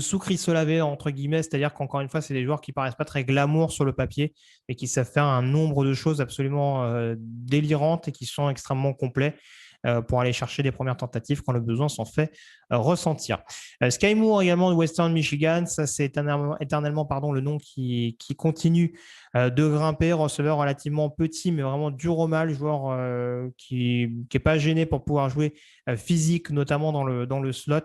sous Chris Olave, entre guillemets, c'est-à-dire qu'encore une fois, c'est des joueurs qui paraissent pas très glamour sur le papier et qui savent faire un nombre de choses absolument délirantes et qui sont extrêmement complets pour aller chercher des premières tentatives quand le besoin s'en fait ressentir. Sky Moore également de Western Michigan, ça c'est éternellement le nom qui continue de grimper, receveur relativement petit mais vraiment dur au mal, joueur qui n'est pas gêné pour pouvoir jouer physique, notamment dans le slot.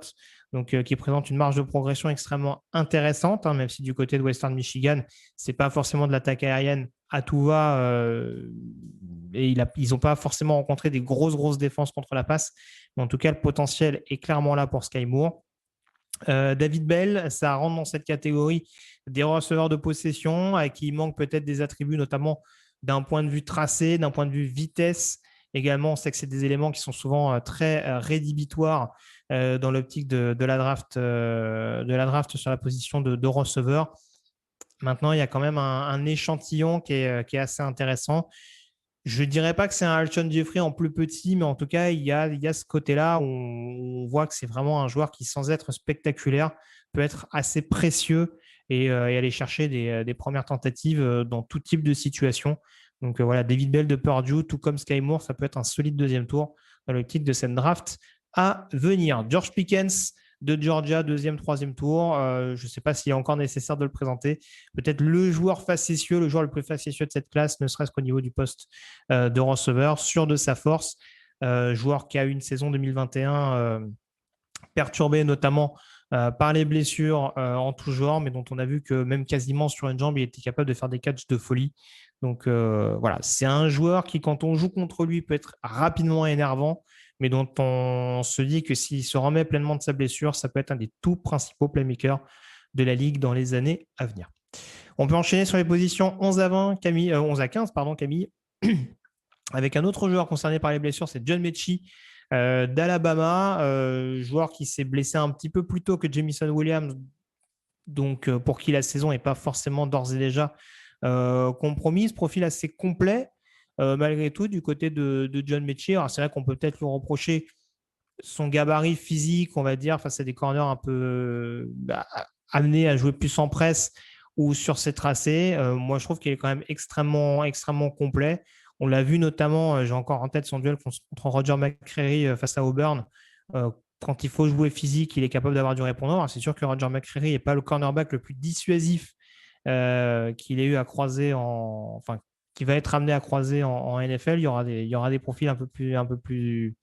Donc, qui présente une marge de progression extrêmement intéressante, hein, même si du côté de Western Michigan, ce n'est pas forcément de l'attaque aérienne à tout va, et ils n'ont pas forcément rencontré des grosses défenses contre la passe, mais en tout cas, le potentiel est clairement là pour Sky Moore. David Bell, ça rentre dans cette catégorie des receveurs de possession à qui il manque peut-être des attributs, notamment d'un point de vue tracé, d'un point de vue vitesse Également, on sait que c'est des éléments qui sont souvent très rédhibitoires dans l'optique de la draft sur la position de receveur. Maintenant, il y a quand même un échantillon qui est assez intéressant. Je ne dirais pas que c'est un Alshon Jeffrey en plus petit, mais en tout cas, il y a ce côté-là où on voit que c'est vraiment un joueur qui, sans être spectaculaire, peut être assez précieux et aller chercher des premières tentatives dans tout type de situation. Donc voilà, David Bell de Purdue, tout comme Sky Moore, ça peut être un solide deuxième tour dans l'optique de cette draft à venir. George Pickens de Georgia, deuxième, troisième tour. Je ne sais pas s'il est encore nécessaire de le présenter. Peut-être le joueur facétieux, le joueur le plus facétieux de cette classe, ne serait-ce qu'au niveau du poste de receveur, sûr de sa force. Joueur qui a eu une saison 2021 perturbée notamment par les blessures en tout genre, mais dont on a vu que même quasiment sur une jambe, il était capable de faire des catchs de folie. Donc voilà, c'est un joueur qui, quand on joue contre lui, peut être rapidement énervant, mais dont on se dit que s'il se remet pleinement de sa blessure, ça peut être un des tout principaux playmakers de la Ligue dans les années à venir. On peut enchaîner sur les positions 11 à 20, 11 à 15, pardon, Camille, avec un autre joueur concerné par les blessures, c'est John Mechie d'Alabama, joueur qui s'est blessé un petit peu plus tôt que Jamison Williams, donc pour qui la saison n'est pas forcément d'ores et déjà compromise. Profil assez complet, malgré tout, du côté de John Mechie. Alors, c'est vrai qu'on peut peut-être lui reprocher son gabarit physique, on va dire, face à des corners un peu amenés à jouer plus en presse ou sur ses tracés. Moi, je trouve qu'il est quand même extrêmement, extrêmement complet. On l'a vu notamment, j'ai encore en tête son duel contre Roger McCreary face à Auburn. Quand il faut jouer physique, il est capable d'avoir du répondant. Alors, c'est sûr que Roger McCreary n'est pas le cornerback le plus dissuasif qu'il ait eu à croiser enfin, qui va être amené à croiser en NFL. Il y aura des profils un peu plus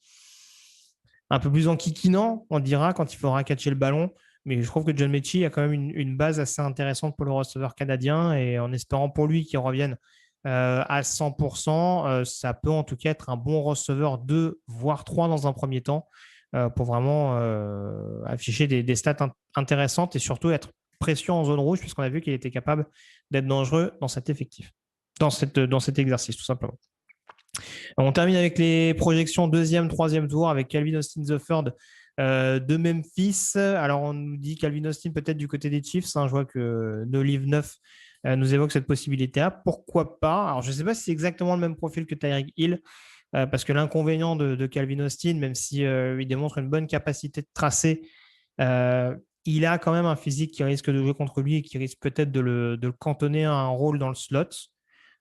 enquiquinant, on dira, quand il faudra catcher le ballon. Mais je trouve que John Mechie a quand même une base assez intéressante pour le receveur canadien et en espérant pour lui qu'il revienne à 100%, ça peut en tout cas être un bon receveur 2, voire 3 dans un premier temps pour vraiment afficher des stats intéressantes et surtout être précieux en zone rouge puisqu'on a vu qu'il était capable d'être dangereux dans cet effectif, dans cet exercice tout simplement. On termine avec les projections deuxième, troisième tour avec Calvin Austin III de Memphis. Alors, on nous dit Calvin Austin peut-être du côté des Chiefs. Je vois que Nolive 9 nous évoque cette possibilité-là. Pourquoi pas? Alors, je ne sais pas si c'est exactement le même profil que Tyreek Hill, parce que l'inconvénient de Calvin Austin, même si il démontre une bonne capacité de tracer, il a quand même un physique qui risque de jouer contre lui et qui risque peut-être de le cantonner à un rôle dans le slot.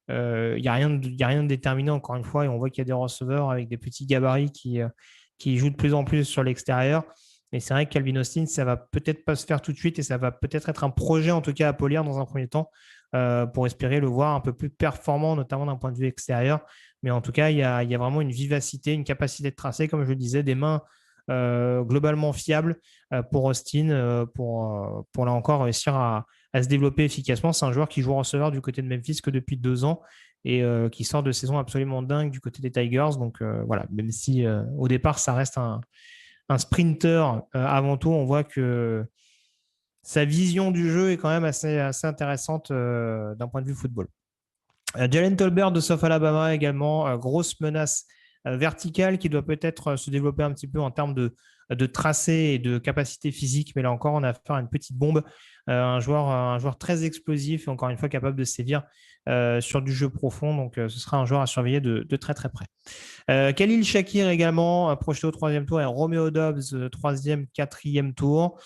Il n'y a rien de déterminé, encore une fois, et on voit qu'il y a des receveurs avec des petits gabarits qui jouent de plus en plus sur l'extérieur. Et c'est vrai que Calvin Austin, ça va peut-être pas se faire tout de suite et ça va peut-être être un projet, en tout cas, à polir dans un premier temps pour espérer le voir un peu plus performant, notamment d'un point de vue extérieur. Mais en tout cas, il y a vraiment une vivacité, une capacité de tracer, comme je le disais, des mains globalement fiables pour Austin, pour là encore réussir à se développer efficacement. C'est un joueur qui joue receveur du côté de Memphis que depuis 2 ans et qui sort de saison absolument dingue du côté des Tigers. Donc voilà, même si au départ, ça reste un sprinter avant tout, on voit que sa vision du jeu est quand même assez intéressante d'un point de vue football. Jalen Tolbert de South Alabama également, grosse menace verticale qui doit peut-être se développer un petit peu en termes de tracé et de capacité physique, mais là encore, on a affaire à une petite bombe, un joueur très explosif et encore une fois capable de sévir sur du jeu profond. Donc, ce sera un joueur à surveiller de très très près. Khalil Shakir également, projeté au troisième tour, et Romeo Doubs, troisième, quatrième tour.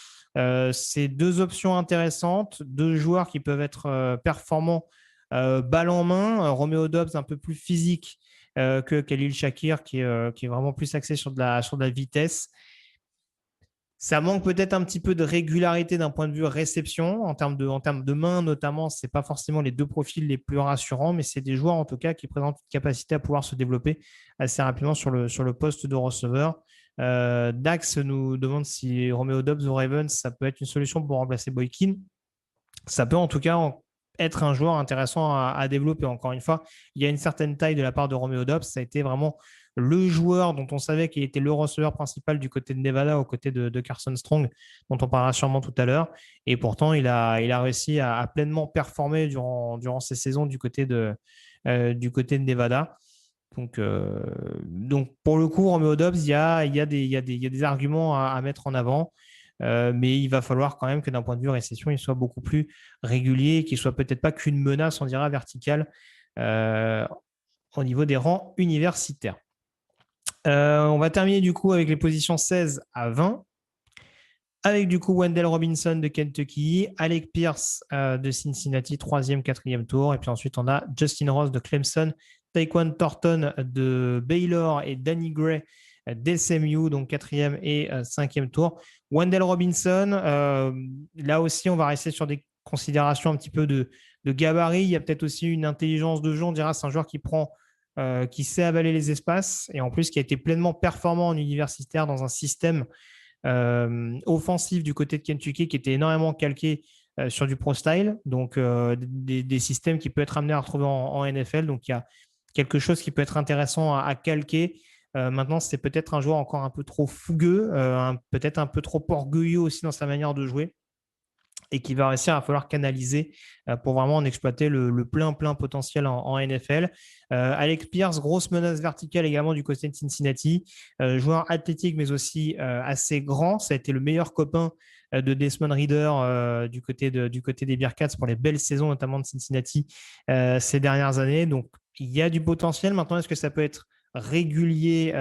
C'est deux options intéressantes, deux joueurs qui peuvent être performants balle en main. Romeo Doubs un peu plus physique que Khalil Shakir qui est vraiment plus axé sur de la vitesse. Ça manque peut-être un petit peu de régularité d'un point de vue réception. En termes de main, notamment, ce n'est pas forcément les deux profils les plus rassurants, mais c'est des joueurs en tout cas qui présentent une capacité à pouvoir se développer assez rapidement sur le poste de receveur. Dax nous demande si Romeo Doubs ou Ravens, ça peut être une solution pour remplacer Boykin. Ça peut en tout cas être un joueur intéressant à développer. Encore une fois, il y a une certaine taille de la part de Romeo Doubs. Ça a été vraiment le joueur dont on savait qu'il était le receveur principal du côté de Nevada, aux côtés de Carson Strong, dont on parlera sûrement tout à l'heure. Et pourtant, il a réussi à pleinement performer durant ces saisons du côté de Nevada. Donc, pour le coup, Romeo Dobbs, il y a des arguments à mettre en avant, mais il va falloir quand même que d'un point de vue récession, il soit beaucoup plus régulier, qu'il soit peut-être pas qu'une menace, on dira, verticale euh, au niveau des rangs universitaires. On va terminer du coup avec les positions 16 à 20, avec du coup Wendell Robinson de Kentucky, Alec Pierce de Cincinnati, 3e, 4e tour, et puis ensuite on a Justin Ross de Clemson, Taekwon Thornton de Baylor et Danny Gray d'SMU, donc 4e et 5e tour. Wendell Robinson, là aussi on va rester sur des considérations un petit peu de gabarit. Il y a peut-être aussi une intelligence de jeu, on dira c'est un joueur qui sait avaler les espaces et en plus qui a été pleinement performant en universitaire dans un système offensif du côté de Kentucky qui était énormément calqué sur du pro style, donc des systèmes qui peuvent être amenés à retrouver en NFL. Donc il y a quelque chose qui peut être intéressant à calquer. Maintenant, c'est peut-être un joueur encore un peu trop fougueux, peut-être un peu trop orgueilleux aussi dans sa manière de jouer et qui va réussir à falloir canaliser pour vraiment en exploiter le plein potentiel en NFL. Alec Pierce, grosse menace verticale également du côté de Cincinnati, joueur athlétique mais aussi assez grand. Ça a été le meilleur copain de Desmond Ridder du côté des Bearcats pour les belles saisons notamment de Cincinnati ces dernières années. Donc il y a du potentiel. Maintenant, est-ce que ça peut être régulier?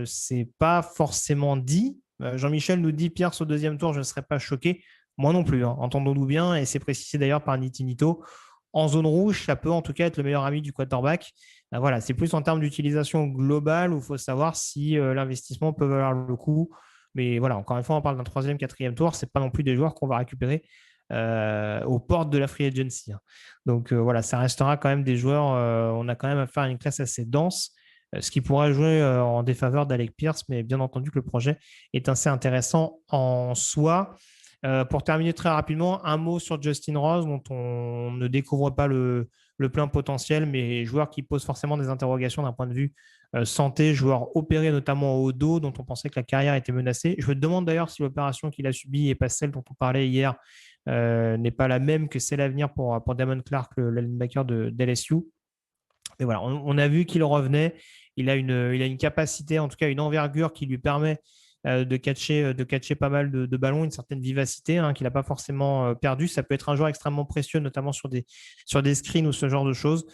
C'est pas forcément dit. Jean-Michel nous dit Pierce au 2e tour, je ne serais pas choqué. Moi non plus, hein. Entendons-nous bien, et c'est précisé d'ailleurs par Nitinito. En zone rouge, ça peut en tout cas être le meilleur ami du quarterback. Voilà, c'est plus en termes d'utilisation globale où il faut savoir si l'investissement peut valoir le coup. Mais voilà, encore une fois, on parle d'un 3e, 4e tour. Ce n'est pas non plus des joueurs qu'on va récupérer aux portes de la free agency, hein. Donc voilà, ça restera quand même des joueurs. On a quand même affaire à une classe assez dense, ce qui pourrait jouer en défaveur d'Alec Pierce, mais bien entendu que le projet est assez intéressant en soi. Pour terminer très rapidement, un mot sur Justin Rose, dont on ne découvre pas le plein potentiel, mais joueur qui pose forcément des interrogations d'un point de vue santé, joueur opéré notamment au dos, dont on pensait que la carrière était menacée. Je me demande d'ailleurs si l'opération qu'il a subie et pas celle dont on parlait hier n'est pas la même que celle à venir pour Damon Clark, le linebacker de LSU. Mais voilà, on a vu qu'il revenait. Il a une capacité, en tout cas une envergure qui lui permet de catcher pas mal de ballons, une certaine vivacité qu'il n'a pas forcément perdu. Ça peut être un joueur extrêmement précieux, notamment sur des screens ou ce genre de choses.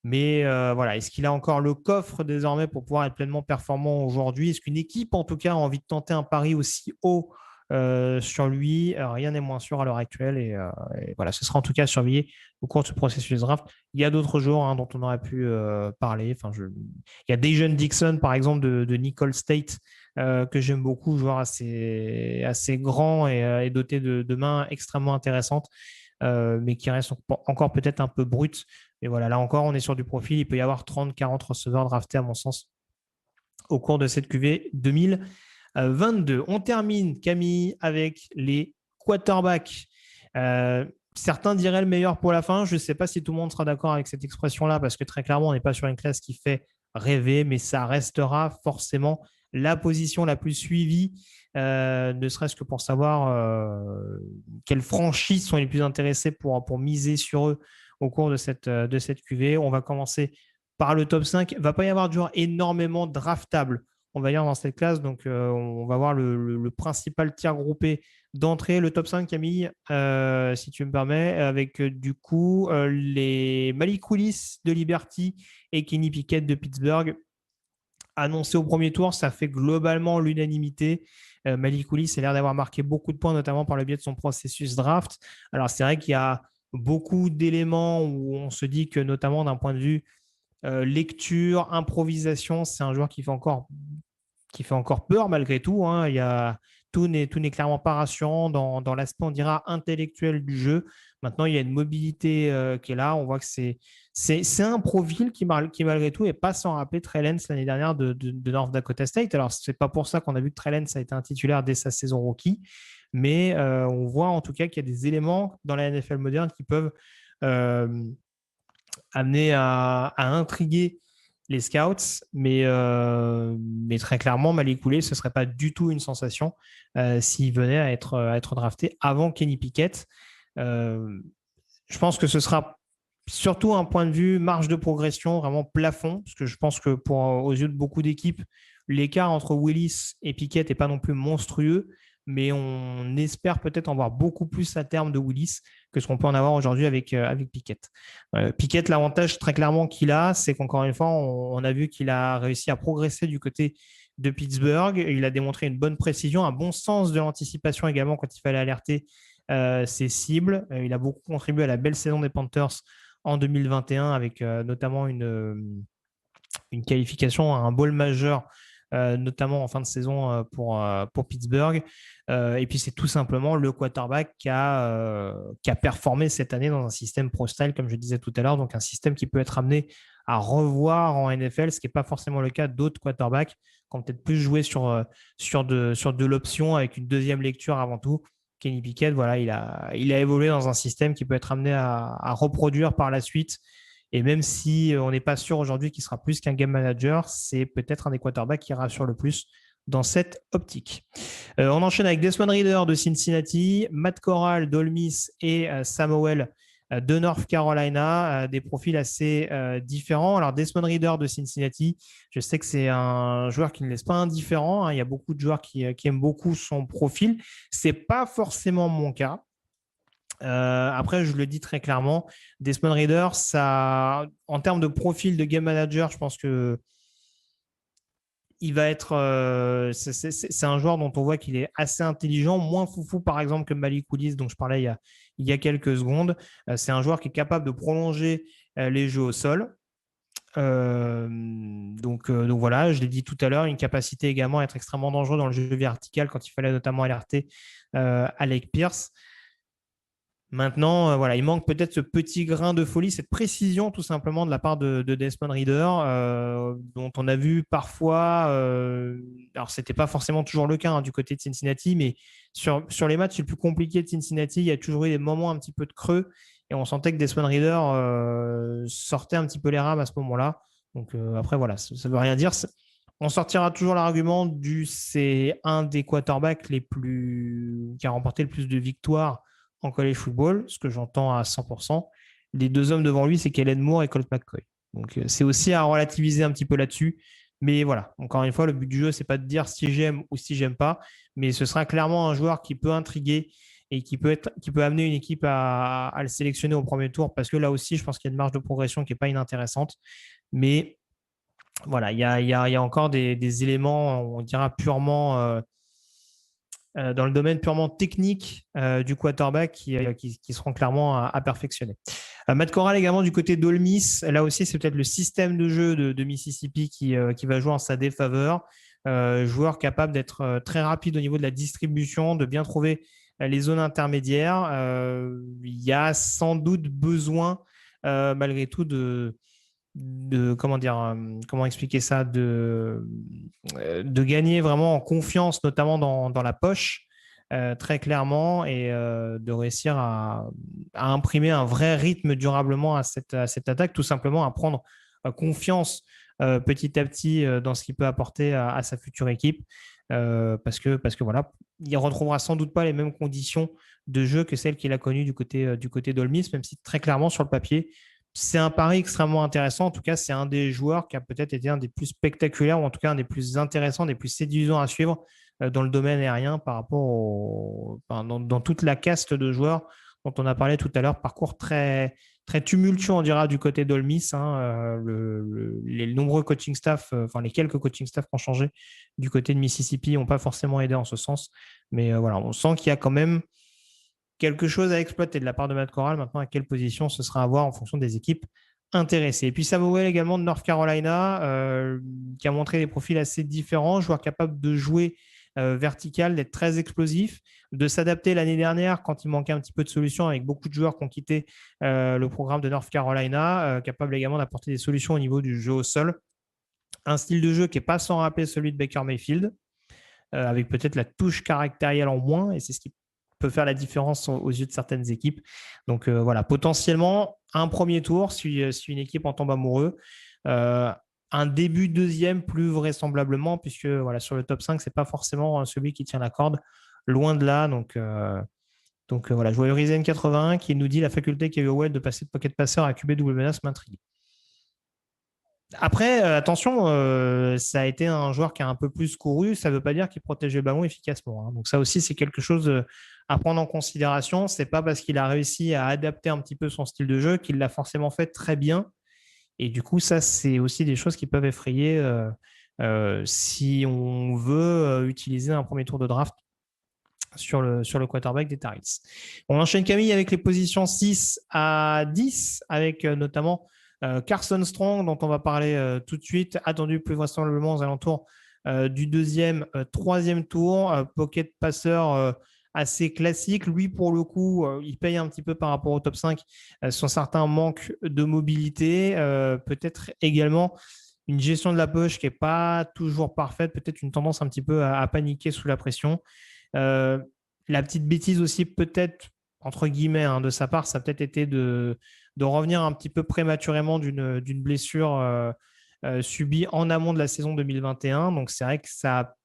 Mais voilà, est-ce qu'il a encore le coffre désormais pour pouvoir être pleinement performant aujourd'hui? Est-ce qu'une équipe, en tout cas, a envie de tenter un pari aussi haut sur lui? Rien n'est moins sûr à l'heure actuelle. Et voilà, ce sera en tout cas surveillé au cours de ce processus de draft. Il y a d'autres joueurs dont on aurait pu parler. Il y a Dejon Dixon, par exemple, de Nicole State, que j'aime beaucoup, joueur assez grand et doté de mains extrêmement intéressantes, mais qui reste encore peut-être un peu brut. Mais voilà, là encore, on est sur du profil. Il peut y avoir 30-40 receveurs draftés, à mon sens, au cours de cette QV 2022. On termine, Camille, avec les quarterbacks. Certains diraient le meilleur pour la fin. Je ne sais pas si tout le monde sera d'accord avec cette expression-là, parce que très clairement, on n'est pas sur une classe qui fait rêver, mais ça restera forcément la position la plus suivie, ne serait-ce que pour savoir quelles franchises sont les plus intéressées pour miser sur eux au cours de cette QV. On va commencer par le top 5. Il ne va pas y avoir de joueurs énormément draftables, on va dire, dans cette classe. Donc, on va voir le principal tiers groupé d'entrée. Le top 5, Camille, si tu me permets, avec du coup les Malik Willis de Liberty et Kenny Pickett de Pittsburgh. Annoncé au premier tour, ça fait globalement l'unanimité. Malik Willis a l'air d'avoir marqué beaucoup de points, notamment par le biais de son processus draft. Alors, c'est vrai qu'il y a beaucoup d'éléments où on se dit que, notamment d'un point de vue lecture, improvisation, c'est un joueur qui fait encore peur malgré tout. Tout n'est clairement pas rassurant dans l'aspect, on dira, intellectuel du jeu. Maintenant, il y a une mobilité qui est là. On voit que c'est un profil qui malgré tout, n'est pas sans rappeler Trey Lance l'année dernière de North Dakota State. Alors, ce n'est pas pour ça qu'on a vu que Trey Lance a été un titulaire dès sa saison rookie, mais on voit en tout cas qu'il y a des éléments dans la NFL moderne qui peuvent amener à intriguer les scouts, mais très clairement, Malik Willis, ce ne serait pas du tout une sensation s'il venait à être drafté avant Kenny Pickett. Je pense que ce sera surtout un point de vue marge de progression, vraiment plafond, parce que je pense que aux yeux de beaucoup d'équipes, l'écart entre Willis et Piquet n'est pas non plus monstrueux, mais on espère peut-être en voir beaucoup plus à terme de Willis que ce qu'on peut en avoir aujourd'hui avec Piquet. Piquet, l'avantage très clairement qu'il a, c'est qu'encore une fois, on a vu qu'il a réussi à progresser du côté de Pittsburgh. Il a démontré une bonne précision, un bon sens de l'anticipation également quand il fallait alerter ses cibles. Il a beaucoup contribué à la belle saison des Panthers en 2021 avec notamment une qualification à un bowl majeur, notamment en fin de saison pour Pittsburgh. Et puis, c'est tout simplement le quarterback qui a performé cette année dans un système pro-style, comme je disais tout à l'heure, donc un système qui peut être amené à revoir en NFL, ce qui n'est pas forcément le cas d'autres quarterbacks qui ont peut-être plus joué sur de l'option avec une deuxième lecture avant tout. Kenny Pickett, voilà, il a évolué dans un système qui peut être amené à reproduire par la suite. Et même si on n'est pas sûr aujourd'hui qu'il sera plus qu'un game manager, c'est peut-être un des quarterbacks qui rassure le plus dans cette optique. On enchaîne avec Desmond Ridder de Cincinnati, Matt Corral d'Ole Miss et Samuel de North Carolina, des profils assez différents. Alors Desmond Ridder de Cincinnati, je sais que c'est un joueur qui ne laisse pas indifférent, hein. Il y a beaucoup de joueurs qui aiment beaucoup son profil. C'est pas forcément mon cas. Après, je le dis très clairement, Desmond Ridder, ça, en termes de profil de game manager, je pense que il va être. C'est un joueur dont on voit qu'il est assez intelligent, moins foufou par exemple que Malik Willis, dont je parlais il y a quelques secondes. C'est un joueur qui est capable de prolonger les jeux au sol. Donc voilà, je l'ai dit tout à l'heure, une capacité également à être extrêmement dangereux dans le jeu vertical quand il fallait notamment alerter Alec Pierce. Maintenant, voilà, il manque peut-être ce petit grain de folie, cette précision tout simplement de la part de Desmond Ridder, dont on a vu parfois, alors c'était pas forcément toujours le cas du côté de Cincinnati, mais sur les matchs les plus compliqués de Cincinnati, il y a toujours eu des moments un petit peu de creux, et on sentait que Desmond Ridder sortait un petit peu les rames à ce moment-là. Donc après, voilà, ça ne veut rien dire. On sortira toujours l'argument c'est un des quarterbacks qui a remporté le plus de victoires en college football, ce que j'entends à 100%. Les deux hommes devant lui, c'est Kellen Moore et Colt McCoy. Donc, c'est aussi à relativiser un petit peu là-dessus. Mais voilà, encore une fois, le but du jeu, c'est pas de dire si j'aime ou si j'aime pas, mais ce sera clairement un joueur qui peut intriguer et qui peut amener une équipe à le sélectionner au premier tour, parce que là aussi, je pense qu'il y a une marge de progression qui n'est pas inintéressante. Mais voilà, il y a encore des éléments, on dira purement dans le domaine purement technique du quarterback qui seront clairement à perfectionner. Matt Corral également du côté d'Ole Miss. Là aussi, c'est peut-être le système de jeu de Mississippi qui va jouer en sa défaveur. Joueur capable d'être très rapide au niveau de la distribution, de bien trouver les zones intermédiaires. Il y a sans doute besoin, malgré tout, comment expliquer ça, de gagner vraiment en confiance, notamment dans la poche, très clairement, et de réussir à imprimer un vrai rythme durablement à cette attaque, tout simplement à prendre confiance petit à petit dans ce qu'il peut apporter à sa future équipe, parce que voilà, il ne retrouvera sans doute pas les mêmes conditions de jeu que celles qu'il a connues du côté d'Ole Miss, même si très clairement sur le papier, c'est un pari extrêmement intéressant. En tout cas, c'est un des joueurs qui a peut-être été un des plus spectaculaires, ou en tout cas un des plus intéressants, des plus séduisants à suivre dans le domaine aérien par rapport dans toute la caste de joueurs dont on a parlé tout à l'heure. Parcours très, très tumultueux, on dira, du côté d'Ole Miss. Les nombreux coaching staff, les quelques coaching staff qui ont changé du côté de Mississippi n'ont pas forcément aidé en ce sens. Mais voilà, on sent qu'il y a quand même quelque chose à exploiter de la part de Matt Corral. Maintenant, à quelle position ce sera à voir en fonction des équipes intéressées. Et puis Samuel également de North Carolina, qui a montré des profils assez différents, joueur capable de jouer vertical, d'être très explosif, de s'adapter l'année dernière quand il manquait un petit peu de solutions, avec beaucoup de joueurs qui ont quitté le programme de North Carolina, capable également d'apporter des solutions au niveau du jeu au sol. Un style de jeu qui n'est pas sans rappeler celui de Baker Mayfield, avec peut-être la touche caractérielle en moins, et c'est ce qui peut faire la différence aux yeux de certaines équipes. Donc voilà, potentiellement un premier tour si une équipe en tombe amoureux. Un début deuxième plus vraisemblablement, puisque voilà, sur le top 5, c'est pas forcément celui qui tient la corde, loin de là. Donc Donc voilà, je vois Urizen81 qui nous dit la faculté qu'a eu Howell de passer de pocket passeur à QB double menace m'intrigue. Après, attention, ça a été un joueur qui a un peu plus couru. Ça ne veut pas dire qu'il protège le ballon efficacement, hein. Donc ça aussi, c'est quelque chose à prendre en considération. C'est pas parce qu'il a réussi à adapter un petit peu son style de jeu qu'il l'a forcément fait très bien. Et du coup, ça, c'est aussi des choses qui peuvent effrayer si on veut utiliser un premier tour de draft sur le quarterback des Tar Heels. On enchaîne Camille avec les positions 6 à 10, avec notamment Carson Strong, dont on va parler tout de suite, attendu plus vraisemblablement aux alentours du deuxième, troisième tour, pocket passeur assez classique. Lui, pour le coup, il paye un petit peu par rapport au top 5 sur certains manques de mobilité, peut-être également une gestion de la poche qui n'est pas toujours parfaite, peut-être une tendance un petit peu à paniquer sous la pression. Euh, la petite bêtise aussi, peut-être, entre guillemets, hein, de sa part, ça a peut-être été de revenir un petit peu prématurément d'une blessure subie en amont de la saison 2021. Donc, c'est vrai que ça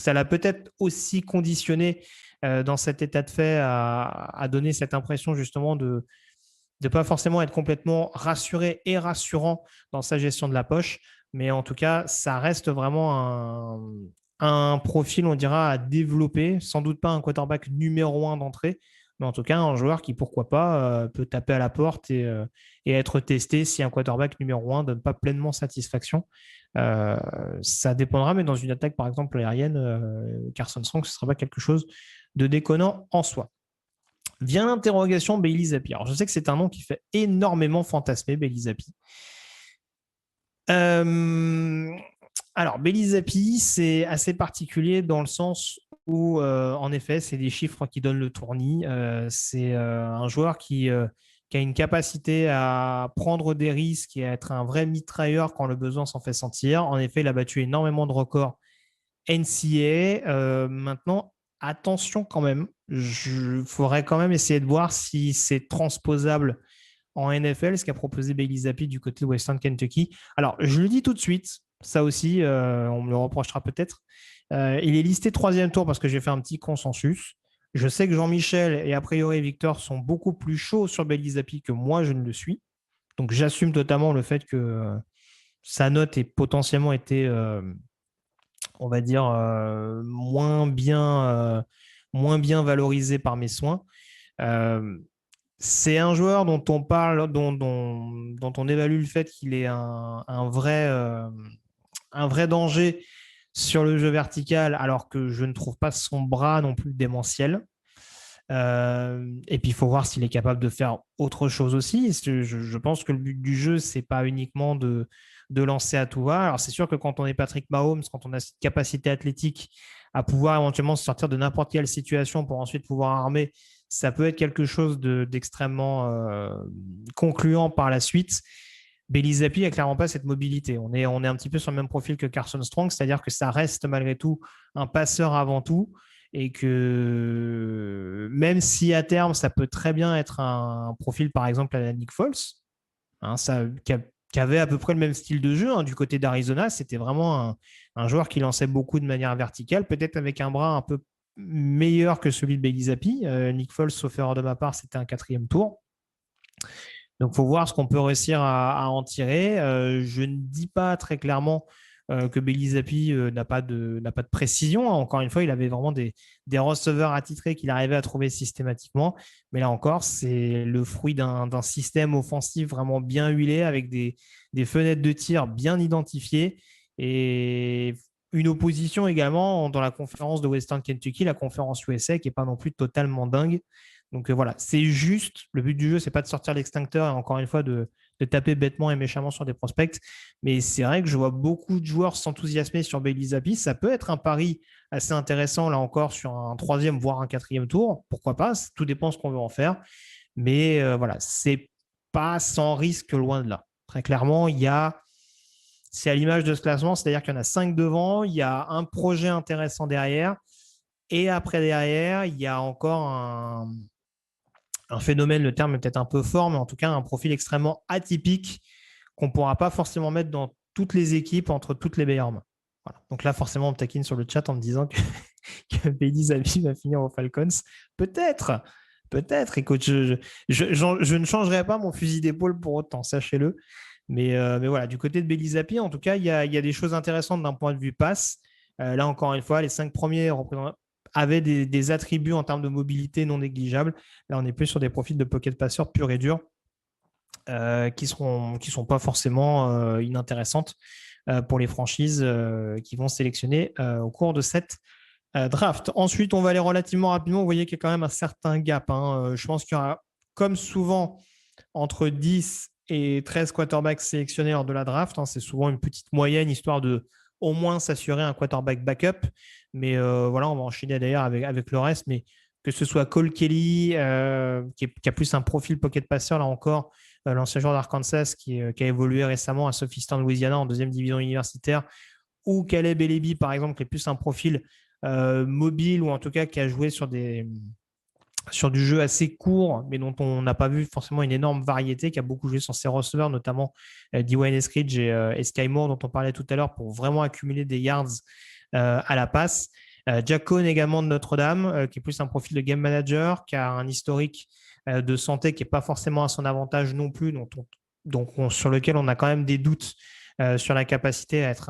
l'a peut-être aussi conditionné dans cet état de fait à donner cette impression justement de ne pas forcément être complètement rassuré et rassurant dans sa gestion de la poche. Mais en tout cas, ça reste vraiment un profil, on dira, à développer. Sans doute pas un quarterback numéro un d'entrée, mais en tout cas, un joueur qui, pourquoi pas, peut taper à la porte et être testé si un quarterback numéro un ne donne pas pleinement satisfaction. Euh, Ça dépendra, mais dans une attaque, par exemple, aérienne, Carson Strong, ce ne sera pas quelque chose de déconnant en soi. Vient l'interrogation Bailey Zappi. Alors, je sais que c'est un nom qui fait énormément fantasmer Bailey Zappi. Euh, alors, Bailey Zappi, c'est assez particulier dans le sens où, en effet, c'est des chiffres qui donnent le tournis. C'est un joueur qui a une capacité à prendre des risques et à être un vrai mitrailleur quand le besoin s'en fait sentir. En effet, il a battu énormément de records NCAA. Maintenant, attention quand même. Il faudrait quand même essayer de voir si c'est transposable en NFL, ce qu'a proposé Bailey Zappi du côté de Western Kentucky. Alors, je le dis tout de suite, ça aussi, on me le reprochera peut-être. Il est listé troisième tour parce que j'ai fait un petit consensus. Je sais que Jean-Michel et a priori Victor sont beaucoup plus chauds sur Bailey Zappi que moi, je ne le suis. Donc, j'assume totalement le fait que sa note ait potentiellement été on va dire, moins bien valorisé par mes soins. Euh, c'est un joueur dont on parle, dont on évalue le fait qu'il est un vrai danger sur le jeu vertical, alors que je ne trouve pas son bras non plus démentiel. Et puis, il faut voir s'il est capable de faire autre chose aussi. Je pense que le but du jeu, c'est pas uniquement de lancer à tout va. Alors, c'est sûr que quand on est Patrick Mahomes, quand on a cette capacité athlétique à pouvoir éventuellement se sortir de n'importe quelle situation pour ensuite pouvoir armer, ça peut être quelque chose d'extrêmement concluant par la suite. Bailey Zappi n'a clairement pas cette mobilité. On est un petit peu sur le même profil que Carson Strong, c'est-à-dire que ça reste malgré tout un passeur avant tout et que même si à terme, ça peut très bien être un profil, par exemple, à la Nick Foles, hein, qui avait à peu près le même style de jeu, hein, du côté d'Arizona, c'était vraiment un joueur qui lançait beaucoup de manière verticale, peut-être avec un bras un peu meilleur que celui de Bailey Zappi. Nick Foles, sauf erreur de ma part, c'était un quatrième tour. Donc, il faut voir ce qu'on peut réussir à en tirer. Je ne dis pas très clairement que Bailey Zappi n'a pas de précision. Encore une fois, il avait vraiment des receveurs attitrés qu'il arrivait à trouver systématiquement. Mais là encore, c'est le fruit d'un système offensif vraiment bien huilé, avec des fenêtres de tir bien identifiées et une opposition également dans la conférence de Western Kentucky, la conférence USA, qui n'est pas non plus totalement dingue. Donc voilà, c'est juste, le but du jeu, c'est pas de sortir l'extincteur et encore une fois de taper bêtement et méchamment sur des prospects. Mais c'est vrai que je vois beaucoup de joueurs s'enthousiasmer sur Bailey Zappi. Ça peut être un pari assez intéressant, là encore, sur un troisième, voire un quatrième tour. Pourquoi pas? Tout dépend de ce qu'on veut en faire. Mais voilà, c'est pas sans risque, loin de là. Très clairement, c'est à l'image de ce classement, c'est-à-dire qu'il y en a 5 devant, il y a un projet intéressant derrière. Et après, derrière, il y a encore un phénomène, le terme est peut-être un peu fort, mais en tout cas un profil extrêmement atypique qu'on ne pourra pas forcément mettre dans toutes les équipes entre toutes les meilleures mains. Voilà. Donc là, forcément, on me taquine sur le chat en me disant que Bailey Zappi va finir aux Falcons. Peut-être, Peut-être, écoute, je ne changerai pas mon fusil d'épaule pour autant, sachez-le. Mais voilà, du côté de Bailey Zappi, en tout cas, il y a des choses intéressantes d'un point de vue passe. Là, encore une fois, les 5 premiers avaient des attributs en termes de mobilité non négligeables. Là, on est plus sur des profils de pocket passeurs purs et durs qui sont pas forcément inintéressantes pour les franchises qui vont sélectionner au cours de cette draft. Ensuite, on va aller relativement rapidement. Vous voyez qu'il y a quand même un certain gap, hein. Je pense qu'il y aura, comme souvent, entre 10 et 13 quarterbacks sélectionnés lors de la draft, hein. C'est souvent une petite moyenne, histoire de au moins s'assurer un quarterback backup. Mais voilà, on va enchaîner d'ailleurs avec le reste. Mais que ce soit Cole Kelly, qui a plus un profil pocket passeur, là encore, l'ancien joueur d'Arkansas qui a évolué récemment à Southeastern Louisiana en deuxième division universitaire, ou Caleb Elebi, par exemple, qui est plus un profil mobile, ou en tout cas qui a joué sur du jeu assez court, mais dont on n'a pas vu forcément une énorme variété, qui a beaucoup joué sur ses receveurs, notamment Dwayne Eskridge et Sky Moore, dont on parlait tout à l'heure, pour vraiment accumuler des yards à la passe. Jack Cohn également de Notre-Dame, qui est plus un profil de game manager, qui a un historique de santé qui n'est pas forcément à son avantage non plus, sur lequel on a quand même des doutes sur la capacité à être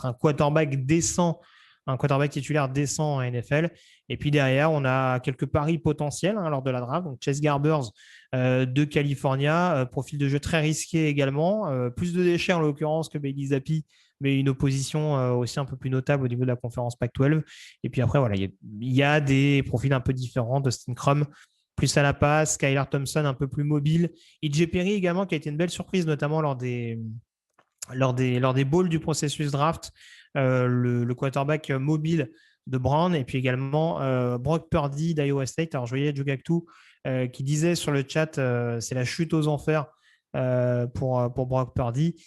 un quarterback décent, un quarterback titulaire décent en NFL. Et puis derrière, on a quelques paris potentiels, hein, lors de la draft. Donc Chase Garbers de California, profil de jeu très risqué également, plus de déchets en l'occurrence que Bailey Zappi, mais une opposition aussi un peu plus notable au niveau de la conférence Pac-12. Et puis après, voilà, il y a des profils un peu différents. Dustin Crum, plus à la passe, Skylar Thompson, un peu plus mobile. EJ Perry également, qui a été une belle surprise, notamment lors des balls du processus draft, le quarterback mobile de Brown, et puis également Brock Purdy d'Iowa State. Alors, je voyais Jugactu qui disait sur le chat, c'est la chute aux enfers pour Brock Purdy.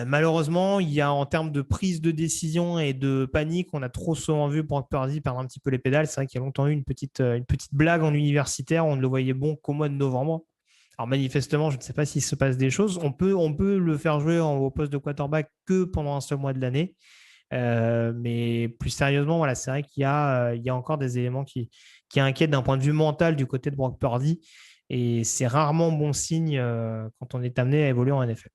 Malheureusement, il y a, en termes de prise de décision et de panique, on a trop souvent vu Brock Purdy perdre un petit peu les pédales. C'est vrai qu'il y a longtemps eu une petite blague en universitaire, on ne le voyait bon qu'au mois de novembre. Alors manifestement, je ne sais pas s'il se passe des choses. On peut le faire jouer au poste de quarterback que pendant un seul mois de l'année. Mais plus sérieusement, voilà, c'est vrai qu'il y a encore des éléments qui inquiètent d'un point de vue mental du côté de Brock Purdy. Et c'est rarement bon signe quand on est amené à évoluer en NFL.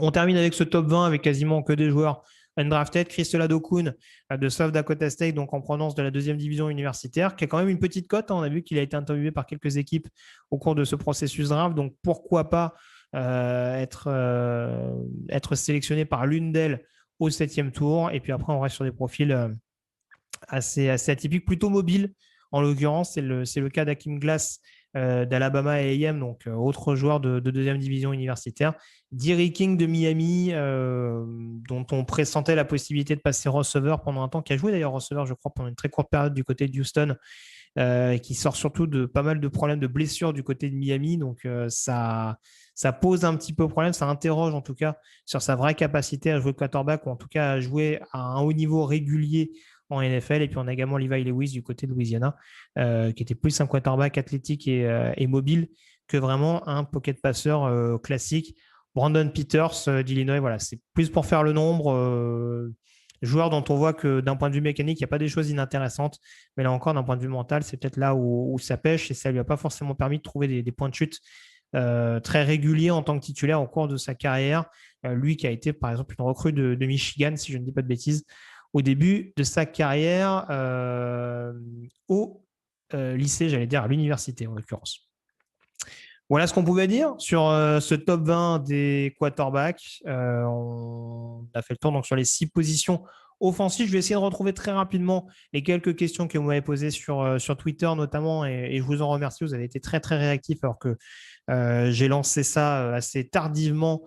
On termine avec ce top 20 avec quasiment que des joueurs undrafted. Chris Oladokun de South Dakota State, donc en provenance de la deuxième division universitaire, qui a quand même une petite cote, hein. On a vu qu'il a été interviewé par quelques équipes au cours de ce processus draft. Donc pourquoi pas être sélectionné par l'une d'elles au 7e tour. Et puis après, on reste sur des profils assez atypiques, plutôt mobiles. En l'occurrence, c'est le cas d'Hakeem Glass d'Alabama A&M, donc autre joueur de deuxième division universitaire. D'Eriq King de Miami, dont on pressentait la possibilité de passer receveur pendant un temps, qui a joué d'ailleurs receveur, je crois, pendant une très courte période du côté de Houston, qui sort surtout de pas mal de problèmes de blessures du côté de Miami. Donc ça pose un petit peu problème, ça interroge en tout cas sur sa vraie capacité à jouer quarterback, ou en tout cas à jouer à un haut niveau régulier en NFL. Et puis on a également Levi Lewis du côté de Louisiana, qui était plus un quarterback athlétique et mobile que vraiment un pocket passeur classique. Brandon Peters d'Illinois, voilà, c'est plus pour faire le nombre. Joueur dont on voit que d'un point de vue mécanique, il n'y a pas des choses inintéressantes, mais là encore, d'un point de vue mental, c'est peut-être là où ça pêche, et ça ne lui a pas forcément permis de trouver des points de chute très réguliers en tant que titulaire au cours de sa carrière. Lui qui a été, par exemple, une recrue de Michigan, si je ne dis pas de bêtises, au début de sa carrière au lycée, j'allais dire à l'université en l'occurrence. Voilà ce qu'on pouvait dire sur ce top 20 des quarterbacks. On a fait le tour donc sur les 6 positions offensives. Je vais essayer de retrouver très rapidement les quelques questions que vous m'avez posées sur Twitter notamment, et je vous en remercie. Vous avez été très très réactifs alors que j'ai lancé ça assez tardivement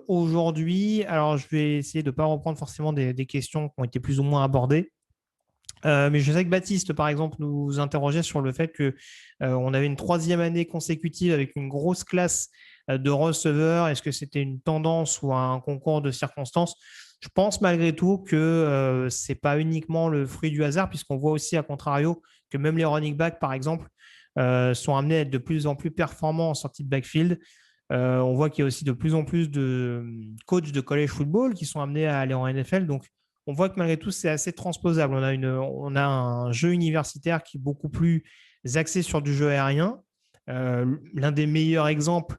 aujourd'hui. Alors je vais essayer de ne pas reprendre forcément des questions qui ont été plus ou moins abordées. Mais je sais que Baptiste, par exemple, nous interrogeait sur le fait qu'on avait une 3e année consécutive avec une grosse classe de receveurs. Est-ce que c'était une tendance ou un concours de circonstances? Je pense malgré tout que ce n'est pas uniquement le fruit du hasard, puisqu'on voit aussi, à contrario, que même les running backs, par exemple, sont amenés à être de plus en plus performants en sortie de backfield. On voit qu'il y a aussi de plus en plus de coachs de college football qui sont amenés à aller en NFL. Donc, on voit que malgré tout, c'est assez transposable. On a un jeu universitaire qui est beaucoup plus axé sur du jeu aérien. L'un des meilleurs exemples,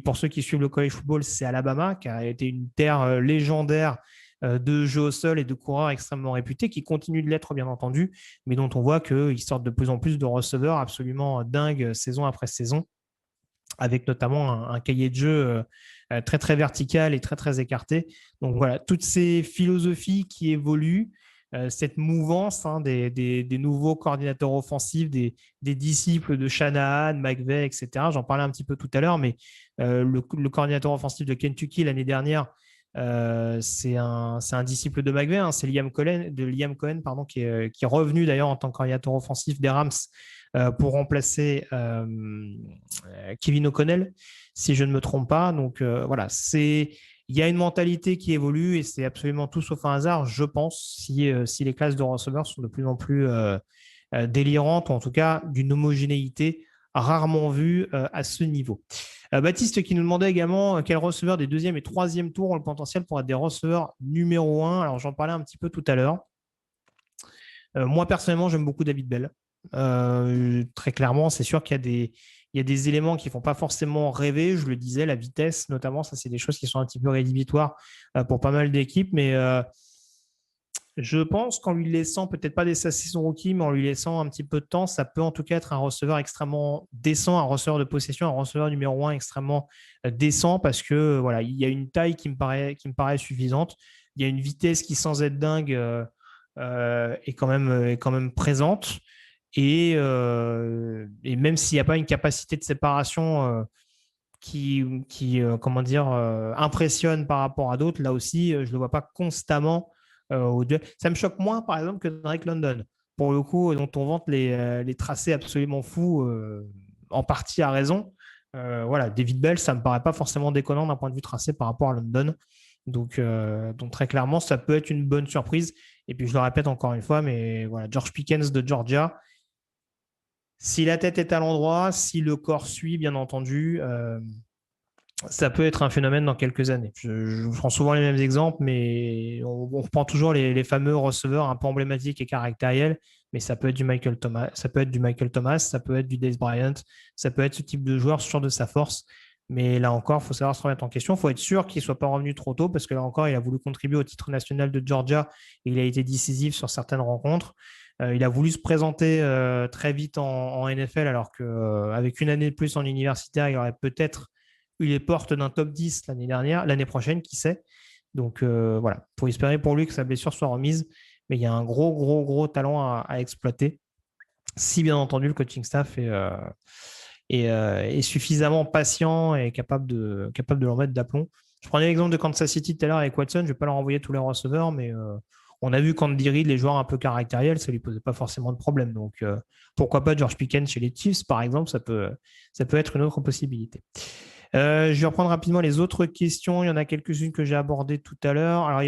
pour ceux qui suivent le college football, c'est Alabama, qui a été une terre légendaire de jeux au sol et de coureurs extrêmement réputés, qui continue de l'être, bien entendu, mais dont on voit qu'ils sortent de plus en plus de receveurs absolument dingues saison après saison, avec notamment un cahier de jeu très très vertical et très très écarté. Donc voilà, toutes ces philosophies qui évoluent, cette mouvance des nouveaux coordinateurs offensifs, des disciples de Shanahan, McVay, etc. J'en parlais un petit peu tout à l'heure, mais le coordinateur offensif de Kentucky l'année dernière, c'est un disciple de McVay, hein, c'est Liam Cohen pardon, qui est revenu d'ailleurs en tant que coordinateur offensif des Rams pour remplacer Kevin O'Connell, si je ne me trompe pas. Donc voilà, il y a une mentalité qui évolue et c'est absolument tout sauf un hasard, je pense, si les classes de receveurs sont de plus en plus délirantes, ou en tout cas d'une homogénéité rarement vue à ce niveau. Baptiste qui nous demandait également quels receveurs des deuxième et troisième tours ont le potentiel pour être des receveurs numéro 1. Alors j'en parlais un petit peu tout à l'heure. Moi personnellement, j'aime beaucoup David Bell. Très clairement, c'est sûr qu'il y a des éléments qui ne font pas forcément rêver. Je le disais, la vitesse notamment, ça c'est des choses qui sont un petit peu rédhibitoires pour pas mal d'équipes, mais je pense qu'en lui laissant, peut-être pas dès sa saison rookie, mais en lui laissant un petit peu de temps, ça peut en tout cas être un receveur extrêmement décent, un receveur de possession, un receveur numéro 1 extrêmement décent parce que voilà, il y a une taille qui me paraît suffisante. Il y a une vitesse qui, sans être dingue, est quand même présente. Et même s'il n'y a pas une capacité de séparation comment dire, impressionne par rapport à d'autres, là aussi, je ne le vois pas constamment au duel. Ça me choque moins, par exemple, que Drake London, pour le coup, dont on vante les tracés absolument fous, en partie à raison. Voilà, David Bell, ça ne me paraît pas forcément déconnant d'un point de vue tracé par rapport à London. Donc très clairement, ça peut être une bonne surprise. Et puis je le répète encore une fois, mais voilà, George Pickens de Georgia, si la tête est à l'endroit, si le corps suit, bien entendu, ça peut être un phénomène dans quelques années. Je prends souvent les mêmes exemples, mais on reprend toujours les fameux receveurs un peu emblématiques et caractériels. Mais ça peut être du Michael Thomas, ça peut être du Dez Bryant, ça peut être ce type de joueur sûr de sa force. Mais là encore, il faut savoir se remettre en question. Il faut être sûr qu'il ne soit pas revenu trop tôt parce que là encore, il a voulu contribuer au titre national de Georgia et il a été décisif sur certaines rencontres. Il a voulu se présenter très vite en NFL alors qu'avec une année de plus en universitaire, il aurait peut-être eu les portes d'un top 10 l'année prochaine, qui sait. Donc voilà, pour espérer pour lui que sa blessure soit remise. Mais il y a un gros talent à exploiter si bien entendu le coaching staff est suffisamment patient et capable de leur mettre d'aplomb. Je prenais l'exemple de Kansas City tout à l'heure avec Watson, je ne vais pas leur envoyer tous les receveurs, mais on a vu qu'Andy Reid, les joueurs un peu caractériels, ça ne lui posait pas forcément de problème. Donc pourquoi pas George Pickens chez les Chiefs, par exemple, ça peut être une autre possibilité. Je vais reprendre rapidement les autres questions. Il y en a quelques-unes que j'ai abordées tout à l'heure. Alors,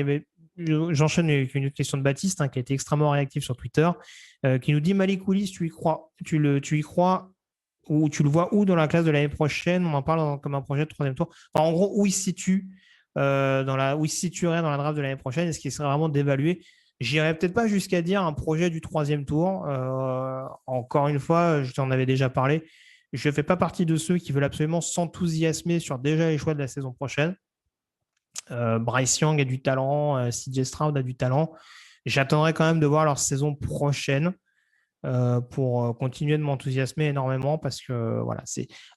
j'enchaîne avec une question de Baptiste qui a été extrêmement réactif sur Twitter, qui nous dit Malik Willis, tu y crois ou tu le vois où dans la classe de l'année prochaine? On en parle comme un projet de troisième tour. Enfin, en gros, où il se situe où il se situerait dans la draft de l'année prochaine? Est-ce qu'il serait vraiment d'évaluer? J'irais peut-être pas jusqu'à dire un projet du troisième tour. Encore une fois, je t'en avais déjà parlé. Je ne fais pas partie de ceux qui veulent absolument s'enthousiasmer sur déjà les choix de la saison prochaine. Bryce Young a du talent, CJ Stroud a du talent. J'attendrai quand même de voir leur saison prochaine pour continuer de m'enthousiasmer énormément parce que voilà,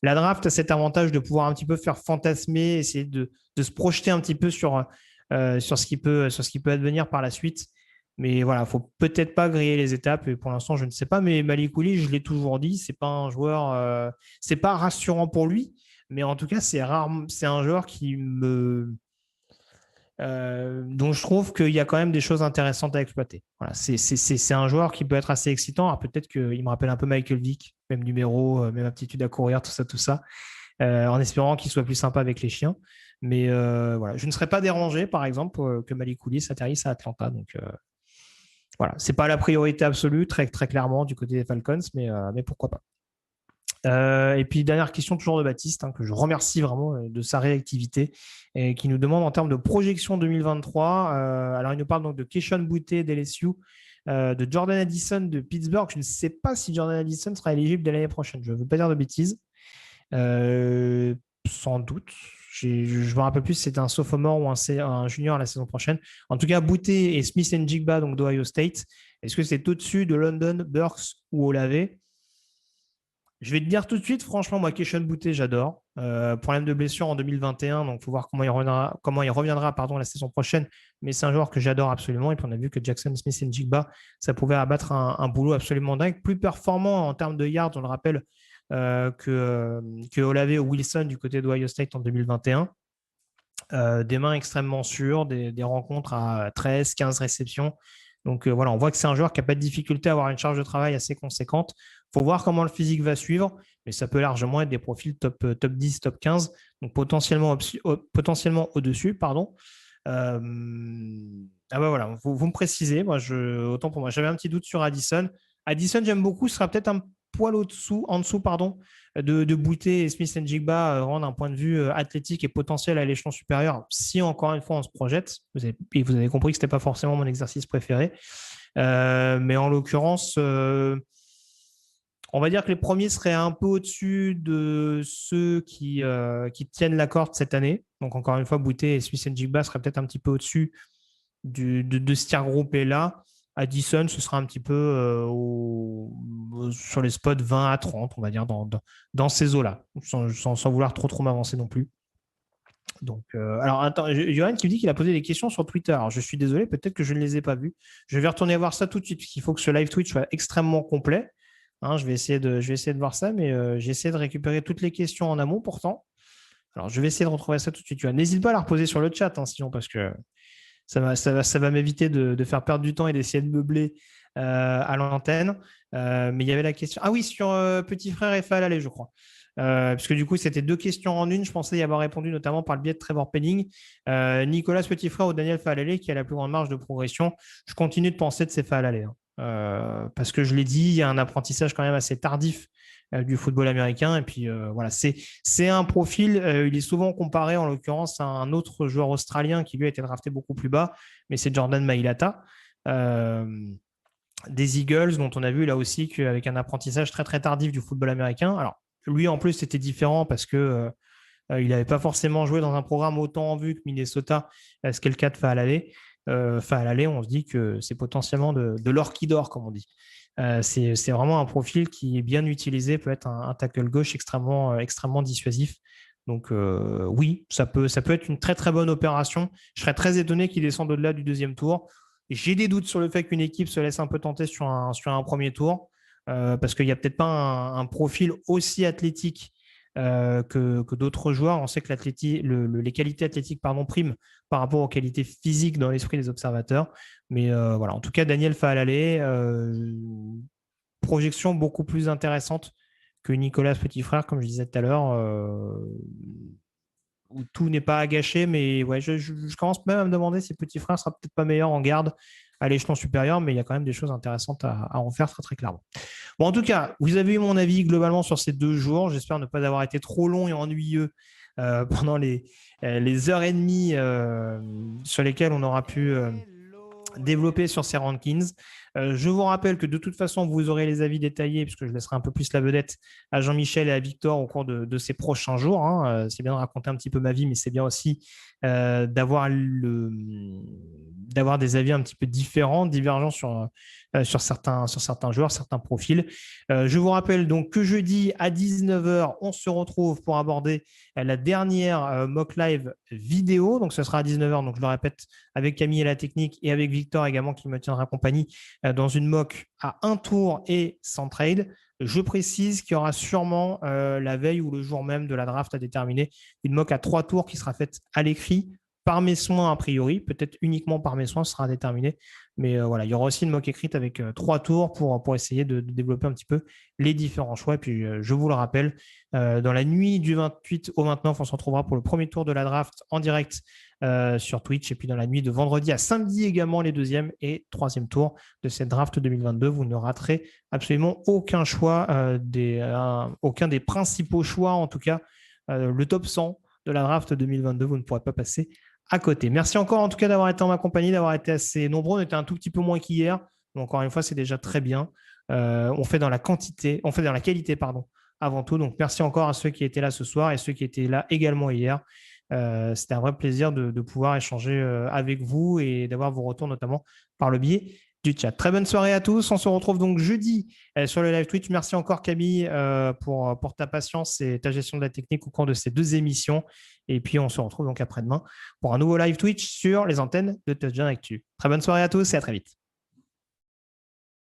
la draft a cet avantage de pouvoir un petit peu faire fantasmer, essayer de se projeter un petit peu sur ce qui peut advenir par la suite. Mais voilà, il ne faut peut-être pas griller les étapes. Et pour l'instant, je ne sais pas. Mais Malik Willis, je l'ai toujours dit, c'est pas un joueur, c'est pas rassurant pour lui. Mais en tout cas, c'est un joueur dont je trouve qu'il y a quand même des choses intéressantes à exploiter. Voilà, c'est un joueur qui peut être assez excitant. Alors peut-être qu'il me rappelle un peu Michael Vick, même numéro, même aptitude à courir, tout ça. En espérant qu'il soit plus sympa avec les chiens. Mais voilà, je ne serais pas dérangé, par exemple, que Malik Willis atterrisse à Atlanta. Donc voilà, c'est pas la priorité absolue, très, très clairement, du côté des Falcons, mais pourquoi pas. Et puis, dernière question toujours de Baptiste, que je remercie vraiment de sa réactivité, et qui nous demande en termes de projection 2023. Alors, il nous parle donc de Keishon Boutte d'LSU, de Jordan Addison de Pittsburgh. Je ne sais pas si Jordan Addison sera éligible dès l'année prochaine. Je ne veux pas dire de bêtises. Sans doute. Je ne me rappelle plus si c'était un sophomore ou un junior la saison prochaine. En tout cas, Boutte et Smith Njigba donc d'Ohio State. Est-ce que c'est au-dessus de London, Burks ou Olave? Je vais te dire tout de suite, franchement, moi, Keishon Boutte, j'adore. Problème de blessure en 2021, donc il faut voir comment il reviendra la saison prochaine. Mais c'est un joueur que j'adore absolument. Et puis on a vu que Jackson Smith Njigba, ça pouvait abattre un boulot absolument dingue. Plus performant en termes de yards, on le rappelle, que Olave ou Wilson du côté d'Ohio State en 2021. Des mains extrêmement sûres, des rencontres à 13, 15 réceptions. Donc voilà, on voit que c'est un joueur qui n'a pas de difficulté à avoir une charge de travail assez conséquente. Il faut voir comment le physique va suivre, mais ça peut largement être des profils top 10, top 15, donc potentiellement au-dessus. Pardon. Voilà, vous me précisez. Autant pour moi, j'avais un petit doute sur Addison. Addison, j'aime beaucoup, ce sera peut-être un poil en dessous, de Boutte et Smith Njigba, vraiment d'un point de vue athlétique et potentiel à l'échelon supérieur, si encore une fois on se projette. Vous avez compris que ce n'était pas forcément mon exercice préféré. Mais en l'occurrence, on va dire que les premiers seraient un peu au-dessus de ceux qui tiennent la corde cette année. Donc encore une fois, Boutte et Smith Njigba seraient peut-être un petit peu au-dessus de ce tiers groupé-là. Addison, ce sera un petit peu sur les spots 20 à 30, on va dire, dans ces eaux-là, sans vouloir trop m'avancer non plus. Donc, alors, attends, Johan qui me dit qu'il a posé des questions sur Twitter. Alors, je suis désolé, peut-être que je ne les ai pas vues. Je vais retourner voir ça tout de suite, parce qu'il faut que ce live Twitch soit extrêmement complet. Je vais essayer de voir ça, mais j'ai essayé de récupérer toutes les questions en amont pourtant. Alors, je vais essayer de retrouver ça tout de suite. N'hésite pas à la reposer sur le chat, sinon, parce que ça va m'éviter de faire perdre du temps et d'essayer de meubler à l'antenne. Mais il y avait la question. Ah oui, sur Petit Frère et Falalé, je crois. Parce que du coup, c'était 2 questions en une. Je pensais y avoir répondu notamment par le biais de Trevor Penning. Nicolas Petit Frère ou Daniel Falalé qui a la plus grande marge de progression. Je continue de penser que c'est Falalé. Parce que je l'ai dit, il y a un apprentissage quand même assez tardif du football américain. Et puis voilà, c'est un profil, il est souvent comparé en l'occurrence à un autre joueur australien qui lui a été drafté beaucoup plus bas, mais c'est Jordan Mailata des Eagles, dont on a vu là aussi qu'avec un apprentissage très très tardif du football américain. Alors lui en plus c'était différent parce que il n'avait pas forcément joué dans un programme autant en vue que Minnesota, ce qui est le cas de Fahalale. Fahalale, on se dit que c'est potentiellement de l'or qui dort, comme on dit. C'est vraiment un profil qui est bien utilisé, peut être un tackle gauche extrêmement dissuasif. Donc oui, ça peut être une très très bonne opération. Je serais très étonné qu'il descende au-delà du 2e tour. J'ai des doutes sur le fait qu'une équipe se laisse un peu tenter sur un premier tour, parce qu'il n'y a peut-être pas un profil aussi athlétique que d'autres joueurs. On sait que les qualités athlétiques priment par rapport aux qualités physiques dans l'esprit des observateurs. Mais voilà, en tout cas, Daniel Fahalale, projection beaucoup plus intéressante que Nicolas Petit Frère, comme je disais tout à l'heure, où tout n'est pas à gâcher. Mais ouais, je commence même à me demander si Petit Frère sera peut-être pas meilleur en garde à l'échelon supérieur, mais il y a quand même des choses intéressantes à en faire très très clairement. Bon, en tout cas, vous avez eu mon avis globalement sur ces 2 jours. J'espère ne pas avoir été trop long et ennuyeux pendant les heures et demie sur lesquelles on aura pu développer sur ces rankings. Je vous rappelle que de toute façon, vous aurez les avis détaillés, puisque je laisserai un peu plus la vedette à Jean-Michel et à Victor au cours de ces prochains jours. C'est bien de raconter un petit peu ma vie, mais c'est bien aussi d'avoir des avis un petit peu différents, divergents sur certains joueurs, certains profils. Je vous rappelle donc que jeudi à 19h, on se retrouve pour aborder la dernière mock live vidéo. Donc ce sera à 19h, donc je le répète, avec Camille et la technique et avec Victor également qui me tiendra compagnie dans une mock à 1 tour et sans trade. Je précise qu'il y aura sûrement la veille ou le jour même de la draft à déterminer une mock à 3 tours qui sera faite à l'écrit par mes soins a priori, peut-être uniquement par mes soins, ce sera déterminé. Mais voilà, il y aura aussi une mock écrite avec 3 tours pour essayer de développer un petit peu les différents choix. Et puis, je vous le rappelle, dans la nuit du 28 au 29, on se retrouvera pour le premier tour de la draft en direct sur Twitch. Et puis dans la nuit de vendredi à samedi également, les deuxième et troisième tours de cette draft 2022. Vous ne raterez absolument aucun choix, aucun des principaux choix, en tout cas le top 100 de la draft 2022. Vous ne pourrez pas passer à côté. Merci encore en tout cas d'avoir été en ma compagnie, d'avoir été assez nombreux. On était un tout petit peu moins qu'hier. Mais encore une fois, c'est déjà très bien. On fait dans la quantité, on fait dans la qualité, pardon, avant tout. Donc, merci encore à ceux qui étaient là ce soir et ceux qui étaient là également hier. C'était un vrai plaisir de pouvoir échanger avec vous et d'avoir vos retours, notamment par le biais du chat. Très bonne soirée à tous. On se retrouve donc jeudi sur le live Twitch. Merci encore, Camille, pour ta patience et ta gestion de la technique au cours de ces 2 émissions. Et puis, on se retrouve donc après-demain pour un nouveau live Twitch sur les antennes de Touchdown Actu. Très bonne soirée à tous et à très vite.